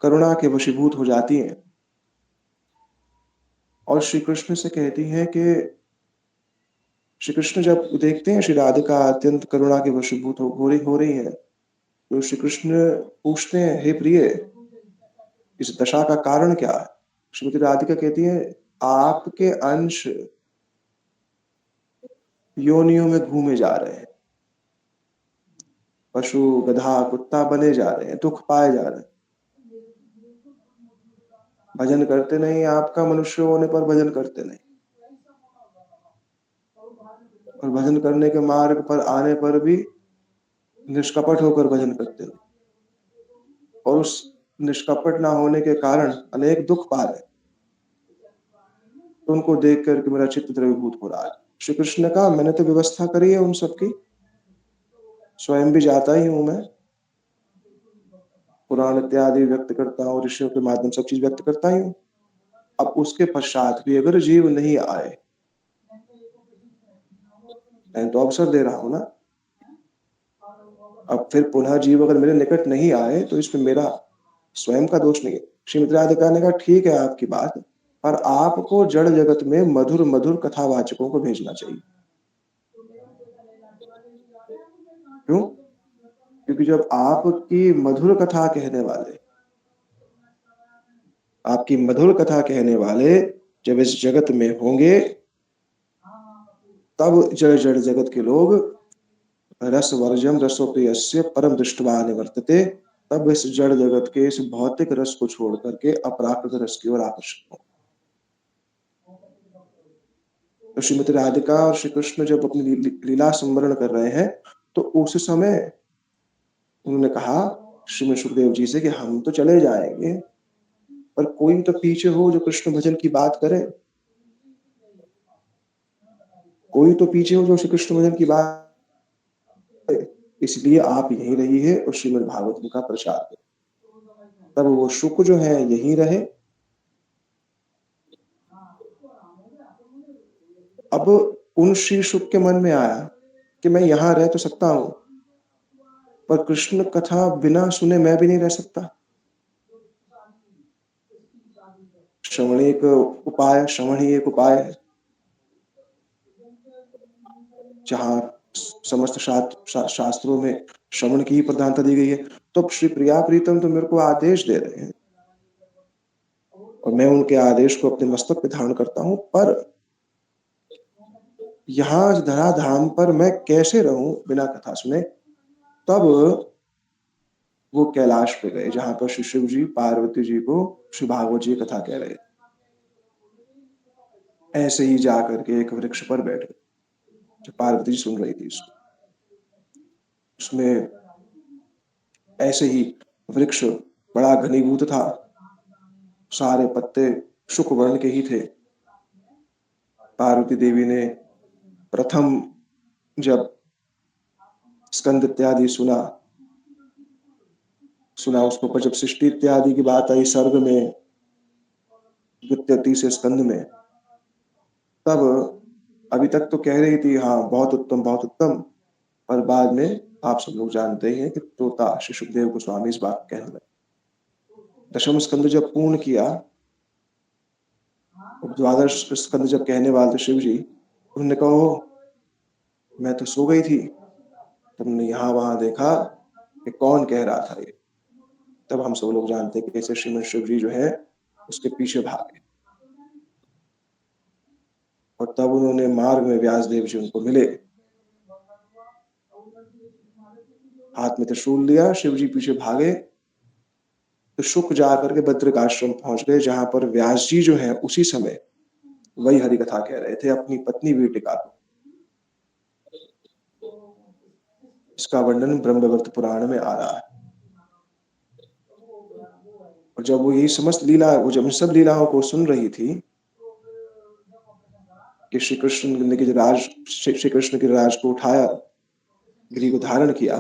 Speaker 1: करुणा के वशीभूत हो जाती हैं और श्री कृष्ण से कहती हैं कि श्री कृष्ण जब देखते हैं श्री राधिका अत्यंत करुणा के वशीभूत हो रही है, तो श्री कृष्ण पूछते हैं, हे प्रिय, इस दशा का कारण क्या है? श्रीमती राधिका कहती है, आपके अंश योनियों में घूमे जा रहे हैं, पशु गधा कुत्ता बने जा रहे हैं, दुख पाए जा रहे हैं, भजन करते नहीं, आपका मनुष्य होने पर भजन करते नहीं, और भजन करने के मार्ग पर आने पर भी निष्कपट होकर भजन करते नहीं, और उस निष्कपट ना होने के कारण अनेक दुख पा रहे हैं। तो उनको देख करके मेरा चित्त द्रवीभूत हो रहा है। श्री कृष्ण ने कहा, मैंने तो व्यवस्था करी है उन सबकी, स्वयं भी जाता ही हूं मैं, पुराण इत्यादि व्यक्त करता हूँ, ऋषियों के माध्यम सब चीज व्यक्त करता ही हूँ। अब उसके पश्चात भी अगर जीव नहीं आए, मैं तो अवसर दे रहा हूं ना, अब फिर पुनः जीव अगर मेरे निकट नहीं आए तो इसमें मेरा स्वयं का दोष नहीं है। श्रीमती राधिका ने कहा, ठीक है आपकी बात, पर आपको जड़ जगत में मधुर मधुर कथावाचकों को भेजना चाहिए। क्यों? क्योंकि जब आपकी मधुर कथा कहने वाले, आपकी मधुर कथा कहने वाले जब इस जगत में होंगे, तब जड़ जड़ जगत के लोग रस वर्जम रसोप्रियस्य परम दृष्टवा निवर्तते, तब इस जड़ जगत के इस भौतिक रस को छोड़ करके अपराकृत रस की ओर आकर्षित हो। तो श्रीमती राधिका और श्री कृष्ण जब अपनी लीला स्मरण कर रहे हैं, तो उस समय उन्होंने कहा श्रीमद सुखदेव जी से कि हम तो चले जाएंगे, पर कोई तो पीछे हो जो कृष्ण भजन की बात करे, कोई तो पीछे हो जो श्री कृष्ण भजन की बात करे। इसलिए आप यहीं रहिए और श्रीमद् भागवत का प्रचार करें। तब वो शुक जो है यहीं रहे। अब उन श्री शुक के मन में आया कि मैं यहां रह तो सकता हूं, पर कृष्ण कथा बिना सुने मैं भी नहीं रह सकता। श्रवण एक उपाय, श्रवण ही एक उपाय है, जहां समस्त शास्त्रों में श्रवण की ही प्रधानता दी गई है। तो श्री प्रिया प्रीतम तो मेरे को आदेश दे रहे हैं और मैं उनके आदेश को अपने मस्तक पे धारण करता हूं, पर यहाँ धराधाम पर मैं कैसे रहूं बिना कथा सुने। तब वो कैलाश पे गए, जहां पर श्री शिव जी पार्वती जी को श्री भागवत जी कथा कह रहे। ऐसे ही जाकर के एक वृक्ष पर बैठ गए, जो पार्वती जी सुन रही थी उसको। उसमें ऐसे ही वृक्ष बड़ा घनीभूत था, सारे पत्ते शुक वर्ण के ही थे। पार्वती देवी ने प्रथम जब स्कंद इत्यादि सुना उसको, पर जब सृष्टि इत्यादि की बात आई सर्ग में, द्वितीय तीसरे स्कंद में, तब अभी तक तो कह रही थी हाँ बहुत उत्तम बहुत उत्तम, पर बाद में आप सब लोग जानते ही हैं कि तोता श्री सुखदेव गोस्वामी इस बात कहने लगे। दशम स्कंद जब पूर्ण किया, द्वादश स्कंद जब कहने वाले थे शिव जी, उन्होंने कहा मैं तो सो गई थी, तुमने यहाँ वहां देखा कि कौन कह रहा था ये। तब हम सब लोग जानते हैं कि कैसे श्रीमद शिव जी जो है उसके पीछे भागे, और तब उन्होंने मार्ग में व्यास देव जी उनको मिले, हाथ में त्रिशूल लिया, शिव जी पीछे भागे, तो शुक जाकर के बद्रिक आश्रम पहुंच गए, जहां पर व्यास जी जो है उसी समय वही हरि कथा कह रहे थे अपनी पत्नी वीटिका को। इसका वर्णन ब्रह्मवैवर्त पुराण में आ रहा है। और जब वो यही समस्त लीला, वो जब सब लीलाओं को सुन रही थी कि श्री कृष्ण ने कि राज, श्री कृष्ण के राज को उठाया, गिरी को धारण किया,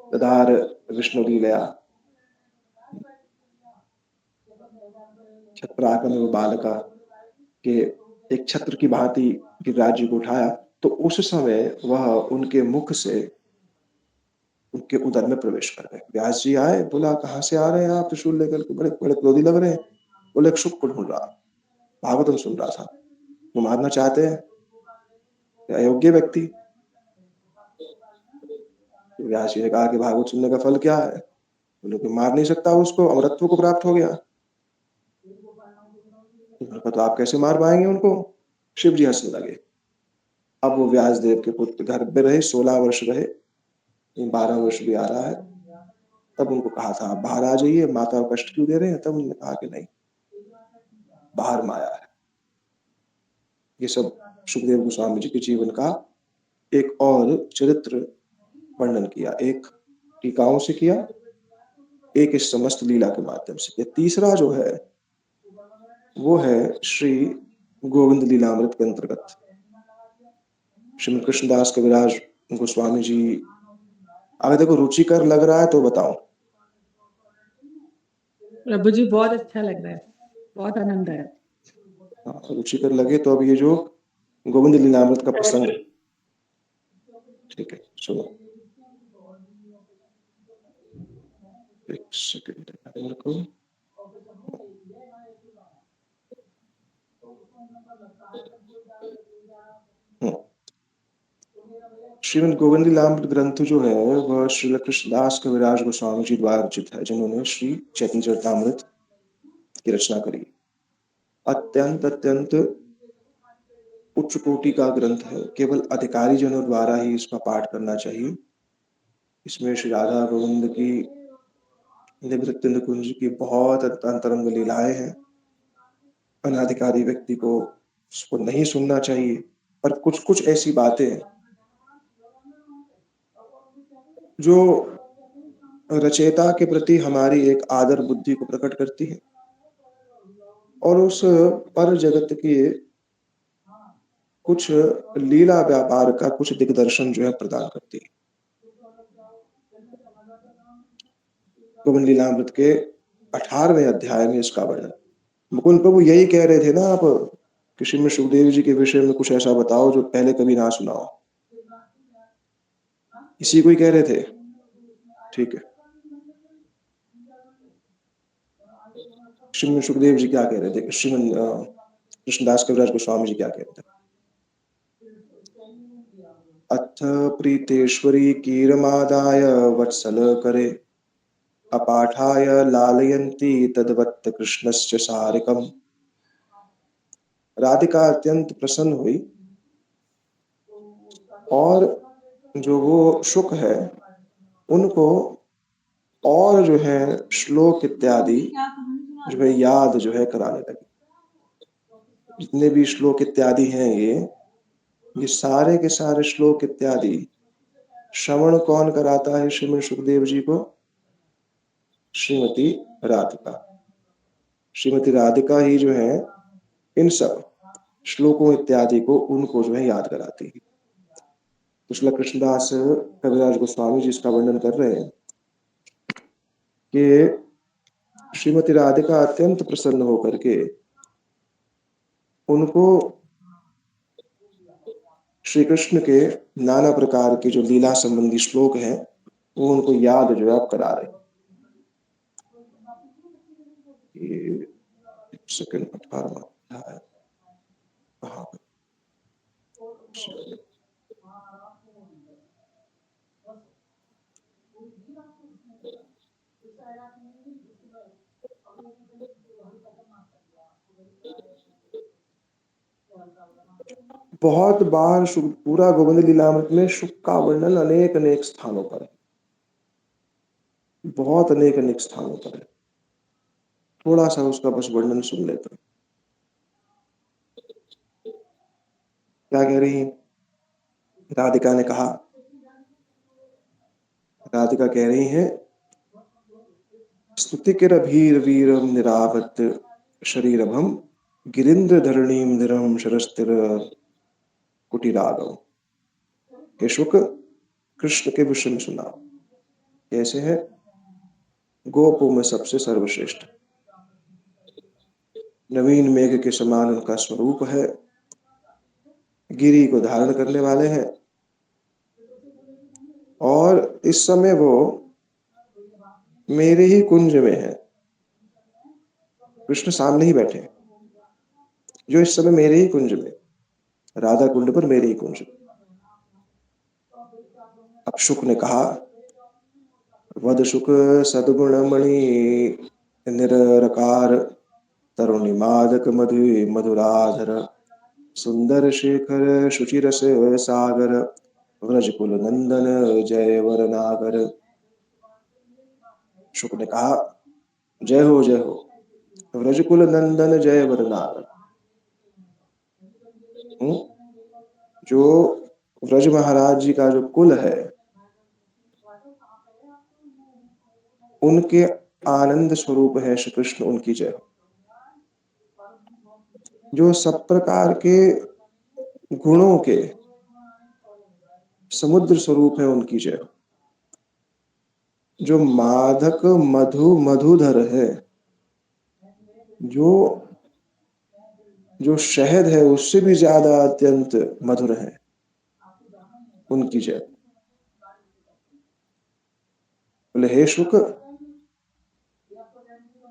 Speaker 1: तदार विष्णु लीलया छत्राकम बालका के एक छत्र की भांति गिरिराज जी को उठाया, तो उस समय वह उनके मुख से उनके उदर में प्रवेश कर गए। व्यास जी आए, बोला कहाँ से आ रहे हैं आप त्रिशूल लेकर के, बड़े बड़े क्रोधी लग रहे हैं। बोले शुक को ढूंढ रहा, भागवतम सुन रहा था, वो मारना चाहते हैं, अयोग्य व्यक्ति। व्यास जी ने कहा कि भागवत सुनने का फल क्या है? बोले कि मार नहीं सकता उसको, अमरत्व को प्राप्त हो गया। उन्होंने कहा तो आप कैसे मार पाएंगे उनको? शिव जी हंसने लगे। अब वो व्यास देव के पुत्र घर पे रहे, 16 वर्ष रहे, 12 वर्ष भी आ रहा है। तब उनको कहा था आप बाहर आ जाइए, माता को कष्ट क्यों दे रहे हैं? तब उन्होंने कहा कि नहीं, बाहर माया है। ये सब सुखदेव गोस्वामी जी के जीवन का एक और चरित्र वर्णन किया, एक टीकाओं से किया, एक इस समस्त लीला के माध्यम से किया। तीसरा जो है वो है श्री गोविंद लीलामृत के अंतर्गत श्रीमद कृष्णदास कविराज गोस्वामी जी। अगर देखो रुचिकर लग रहा है तो बताओ।
Speaker 3: प्रभु जी बहुत अच्छा लग रहा है, बहुत आनंद आया।
Speaker 1: रुचिकर लगे तो अब ये जो गोविंद लीलामृत का प्रसंग, ठीक है सुनो, एक सेकंड मेरे को। श्रीमद गोविंद लीलामृत ग्रंथ जो है वह श्री कृष्णदास कविराज गोस्वामी जी द्वारा रचित है, जिन्होंने श्री चैतन्य चरितामृत की रचना करी। अत्यंत अत्यंत उच्च कोटि का ग्रंथ है, केवल अधिकारी जनों द्वारा ही इसका पाठ करना चाहिए। इसमें श्री राधा गोविंद की नृत्य निकुंज की बहुत अंतरंग लीलाएं हैं। अनाधिकारी व्यक्ति को उसको नहीं सुनना चाहिए, पर कुछ कुछ ऐसी बातें हैं जो रचयिता के प्रति हमारी एक आदर बुद्धि को प्रकट करती है और उस पर जगत के कुछ लीला व्यापार का कुछ दिग्दर्शन जो है प्रदान करती है। गोविंद लीलामृत के 18वें अध्याय में इसका वर्णन। मुकुंद प्रभु यही कह रहे थे ना आप कि श्रीमद सुखदेव जी के विषय में कुछ ऐसा बताओ जो पहले कभी ना सुना हो। इसी को ही कह रहे थे, ठीक है। श्रीमद सुखदेव जी क्या कह रहे थे, श्रीमद कृष्णदास कविराज गोस्वामी जी क्या कह रहे थे? अथ प्रीतेश्वरी कीरमादाय वत्सल करे, अपाठाय लालयन्ती तद्वत् कृष्णस्य सारिकम। राधिका अत्यंत प्रसन्न हुई और जो वो शुक है उनको और जो है श्लोक इत्यादि जो है याद जो है कराने लगी। जितने भी श्लोक इत्यादि हैं ये सारे के सारे श्लोक इत्यादि श्रवण कौन कराता है श्रीमद सुखदेव जी को? श्रीमती राधिका। श्रीमती राधिका ही जो है इन सब श्लोकों इत्यादि को उनको जो है याद कराती है। तो श्री कृष्णदास कविराज गोस्वामी जी इसका वर्णन कर रहे हैं कि श्रीमती राधिका अत्यंत प्रसन्न होकर के उनको श्री कृष्ण के नाना प्रकार के जो लीला संबंधी श्लोक हैं वो उनको याद जो है आप करा रहे। सेकंड 18वां अध्याय कहाँ पे? बहुत बार पूरा गोविंद लीलामृत में शुक का वर्णन अनेक अनेक स्थानों पर है, बहुत अनेक अनेक स्थानों पर है। थोड़ा सा उसका बस वर्णन सुन लेते हैं। क्या कह रही है राधिका ने कहा? राधिका कह रही है स्तुतिकिर भीर वीरम निरावत शरीरभम गिरिंद्र धरणीम निरम शरस्तिर कुटिरागम। हे शुक, कृष्ण के विषय में सुना कैसे है? गोपों में सबसे सर्वश्रेष्ठ, नवीन मेघ के समान उनका स्वरूप है, गिरी को धारण करने वाले हैं और इस समय वो मेरे ही कुंज में है। कृष्ण सामने ही बैठे हैं जो इस समय मेरे ही कुंज में, राधा कुंड पर मेरे ही कुंज। अब शुक ने कहा वद सुख सद्गुणमणि निरकार तरुणि मादक मधु मधुराधर सुंदर शेखर शुचिरस सागर व्रजकुल नंदन जय वरनागर। शुक ने कहा, जय हो जय हो, व्रजकुल नंदन जय वरनागर। जो व्रज महाराज जी का जो कुल है, उनके आनंद स्वरूप है श्री कृष्ण, उनकी जय हो। जो सब प्रकार के गुणों के समुद्र स्वरूप है, उनकी जय हो। जो मादक मधु मधुधर है, जो जो शहद है उससे भी ज्यादा अत्यंत मधुर है, उनकी जय। बोले हे शुक,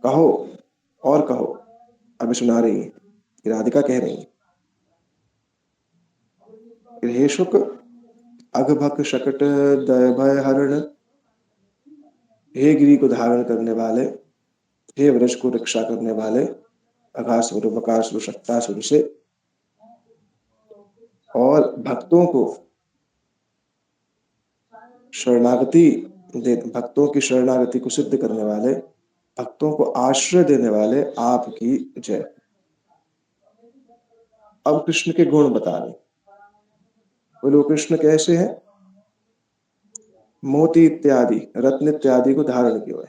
Speaker 1: कहो और कहो। अभी सुना रही है, राधिका कह रही है, हे शुक, अघभक शकट दय भय हरण, हे गिरि को धारण करने वाले, हे व्रज को रक्षा करने वाले, अघासुर बकासुर शक्तासुर से और भक्तों को शरणागति भक्तों की शरणागति को सिद्ध करने वाले, भक्तों को आश्रय देने वाले आपकी जय। अब कृष्ण के गुण बता रहे। बोलो कृष्ण कैसे हैं? मोती इत्यादि रत्न इत्यादि को धारण किए हुए,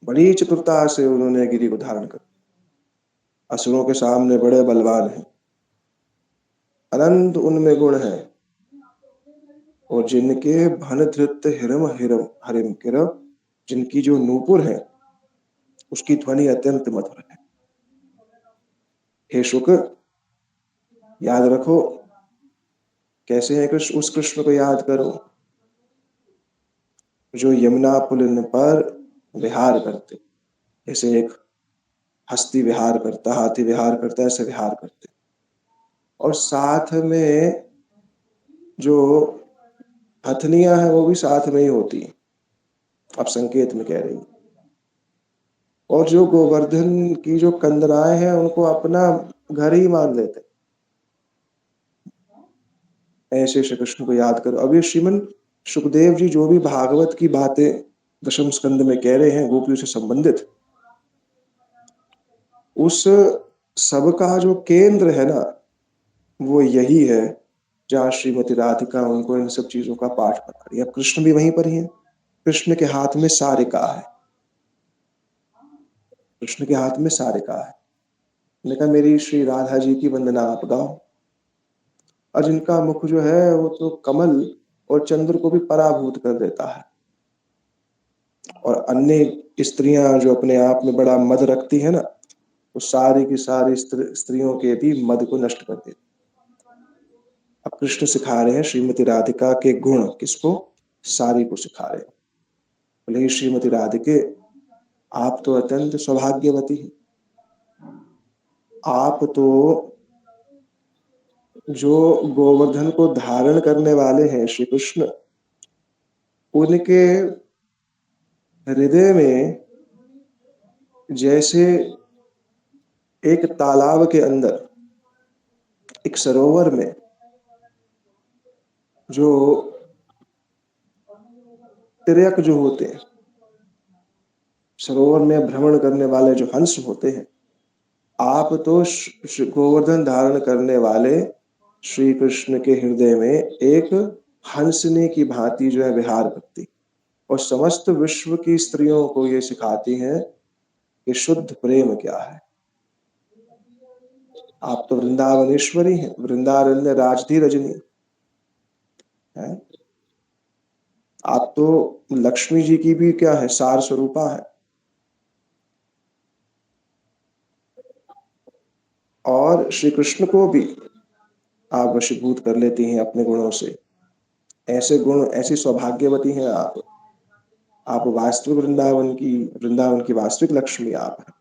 Speaker 1: बड़ी चतुरता से उन्होंने गिरि को धारण कर, असुरों के सामने बड़े बलवान हैं, अनंत उनमें गुण है, और जिनके भन धृत हिरम हिरम हरिम किरम, जिनकी जो नूपुर है उसकी ध्वनि अत्यंत मधुर है। हे शुक, याद रखो कैसे है कृष्ण, उस कृष्ण को याद करो जो यमुना पुलिन पर विहार करते, जैसे एक हस्ती विहार करता, हाथी विहार करता, ऐसे विहार करते, और साथ में जो हथनियां हैं वो भी साथ में ही होती, अब संकेत में कह रही, और जो गोवर्धन की जो कंदराएं हैं उनको अपना घर ही मान लेते। ऐसे श्री कृष्ण को याद करो। अब ये श्रीमन सुखदेव जी जो भी भागवत की बातें दशम स्कंद में कह रहे हैं गोपियों से संबंधित, उस सब का जो केंद्र है ना, वो यही है जहाँ श्रीमती राधिका उनको इन सब चीजों का पाठ बता रही है। अब कृष्ण भी वहीं पर ही है, कृष्ण के हाथ में सारिका है, कृष्ण के हाथ में सारिका है। मैंने कहा मेरी श्री राधा जी की वंदना आप गाओ। और जिनका मुख जो है वो तो कमल और चंद्र को भी पराभूत कर देता है, और अन्य स्त्रियां जो अपने आप में बड़ा मद रखती है ना, वो सारी की सारी स्त्रियों के भी मद को नष्ट कर देती। अब कृष्ण सिखा रहे हैं श्रीमती राधिका के गुण, किसको? सारी को सिखा रहे हैं। बोले श्रीमती राधिके, आप तो अत्यंत सौभाग्यवती हैं। आप तो जो गोवर्धन को धारण करने वाले हैं श्री कृष्ण, उनके हृदय में जैसे एक तालाब के अंदर, एक सरोवर में जो तिर्यक जो होते हैं, सरोवर में भ्रमण करने वाले जो हंस होते हैं, आप तो गोवर्धन धारण करने वाले श्री कृष्ण के हृदय में एक हंसने की भांति जो है विहार करती, और समस्त विश्व की स्त्रियों को ये सिखाती हैं कि शुद्ध प्रेम क्या है। आप तो वृंदावनेश्वरी हैं, वृंदारण्य राजधी रजनी है। आप तो लक्ष्मी जी की भी क्या है, सार स्वरूपा है, और श्री कृष्ण को भी आप वशीभूत कर लेती हैं अपने गुणों से। ऐसे गुण, ऐसी सौभाग्यवती हैं आप वास्तविक वृंदावन की वास्तविक लक्ष्मी आप हैं।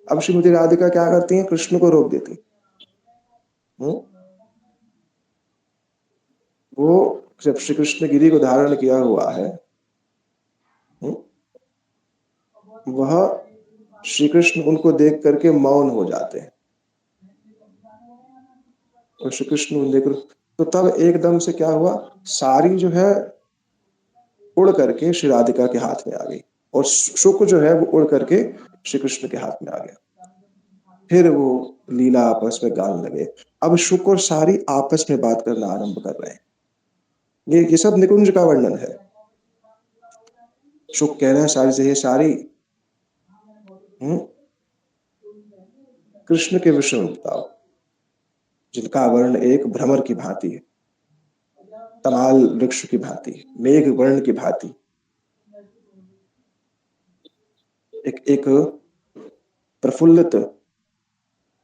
Speaker 1: अब श्रीमती राधिका क्या करती हैं? कृष्ण को रोक देती। वो जब श्री कृष्ण गिरि को धारण किया हुआ है, वह श्री कृष्ण उनको देख करके मौन हो जाते हैं और श्री कृष्ण उनको देख, तो तब एकदम से क्या हुआ, सारी जो है उड़ करके श्री राधिका के हाथ में आ गई और शुक जो है वो उड़ करके श्री कृष्ण के हाथ में आ गया। फिर वो लीला आपस में गाने लगे। अब शुक और सारी आपस में बात करना आरंभ कर रहे हैं। ये सब निकुंज का वर्णन है। शुक कह रहे हैं सारी से, ये सारी कृष्ण के विषय में बताओ, जिनका वर्ण एक भ्रमर की भांति है, तमाल वृक्ष की भांति, मेघ वर्ण की भांति, एक प्रफुल्लित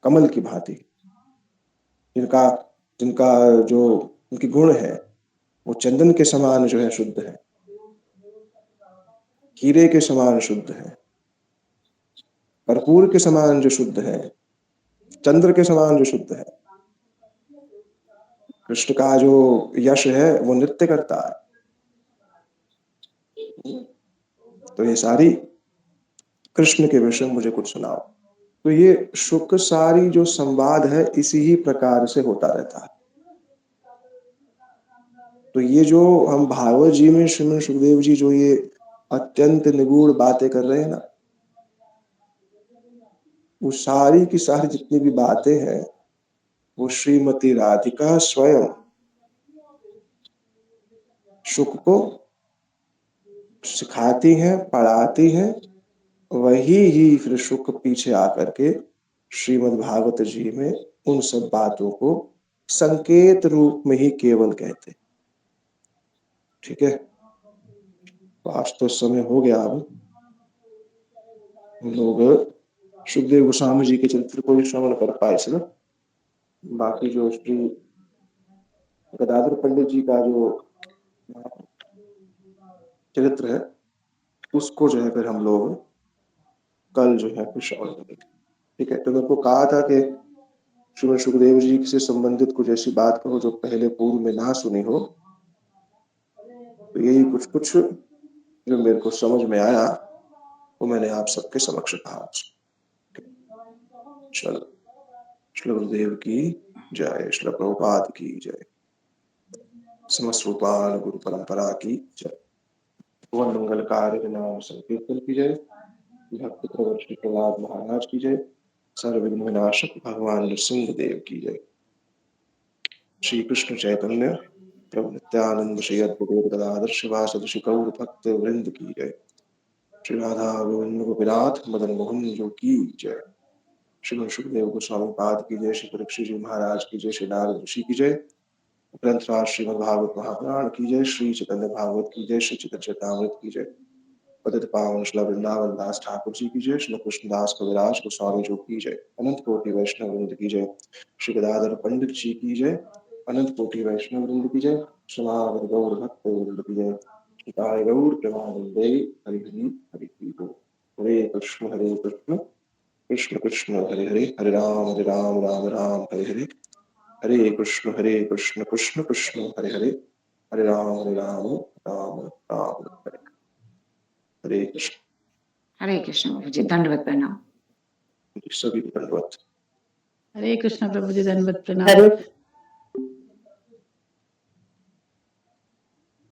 Speaker 1: कमल की भांति, जिनका जिनका जो उनकी गुण है वो चंदन के समान जो है शुद्ध है, हीरे के समान शुद्ध है, कर्पूर के समान जो शुद्ध है, चंद्र के समान जो शुद्ध है। कृष्ण का जो यश है वो नृत्य करता है। तो ये सारी कृष्ण के विषय मुझे कुछ सुनाओ। तो ये शुक सारी जो संवाद है इसी ही प्रकार से होता रहता है। तो ये जो हम भागवत जी में श्रीमद सुखदेव जी जो ये अत्यंत निगूढ़ बातें कर रहे हैं ना, वो सारी की सारी जितनी भी बातें हैं वो श्रीमती राधिका स्वयं शुक को सिखाती हैं, पढ़ाती हैं। वही ही फिर शुक पीछे आकर के श्रीमद् भागवत जी में उन सब बातों को संकेत रूप में ही केवल कहते। ठीक है, तो आज तो समय हो गया। अब हम लोग सुखदेव गोस्वामी जी के चरित्र को भी श्रवण कर पाए से। बाकी जो श्री गदाधर पंडित जी का जो चरित्र है उसको जो है फिर हम लोग कल जो है फिर श्रवण करेंगे। ठीक है, तो मेरे को कहा था कि श्रीमद सुखदेव जी से संबंधित कुछ ऐसी बात कहो जो पहले पूर्व में ना सुनी हो। तो यही कुछ कुछ जो मेरे को समझ में आया वो मैंने आप सबके समक्ष कहा। चलो, श्री गुरुदेव की जय, श्री प्रभुपाद की जय, समस्त रूपान गुरु परंपरा की जय, भुवन मंगलकारी नाम संकीर्तन की जय, भक्त प्रवर श्री प्रहलाद महाराज की जय, सर्वविघ्न विनाशक भगवान नृसिंह देव की जय। श्री कृष्ण चैतन्य प्रभु नित्यानंद श्री अद्वैत गदाधर शिवासदि गौर भक्त वृंद की जय। श्री राधा गोविंद गोपीनाथ मदन मोहन जो की जय। श्री सुखदेव गोस्वामी पाद की जय, श्री परीक्षित जी महाराज की जय, श्री नारद ऋषि की जय, ग्रंथराज श्रीमद् भागवत महापुराण की जय, श्री चैतन्य भागवत की जय, श्री चैतन्य चरितामृत की जय, पतित पावन श्री वृंदावन दास ठाकुर जी की जय, श्री कृष्णदास कविराज गोस्वामी जो की जय, अनंत कोटि वैष्णव वृंद की जय, श्री गदाधर पंडित जी की जय, अनंत कोटि वैष्णव वृंद की जय, समागत गौर भक्त वृंद की जय, निताय गौर प्रेमानंदे हरि हरि हरि बोल। हरे कृष्ण कृष्ण कृष्ण हरे हरे, हरे राम राम राम हरे हरे, हरे कृष्ण कृष्ण कृष्ण हरे हरे, हरे राम राम राम हरे हरे कृष्ण।
Speaker 4: हरे कृष्ण प्रभु जी, दंडवत प्रणाम।
Speaker 1: सभी को दंडवत।
Speaker 3: हरे कृष्ण प्रभु जी, दंडवत प्रणाम।
Speaker 2: हरे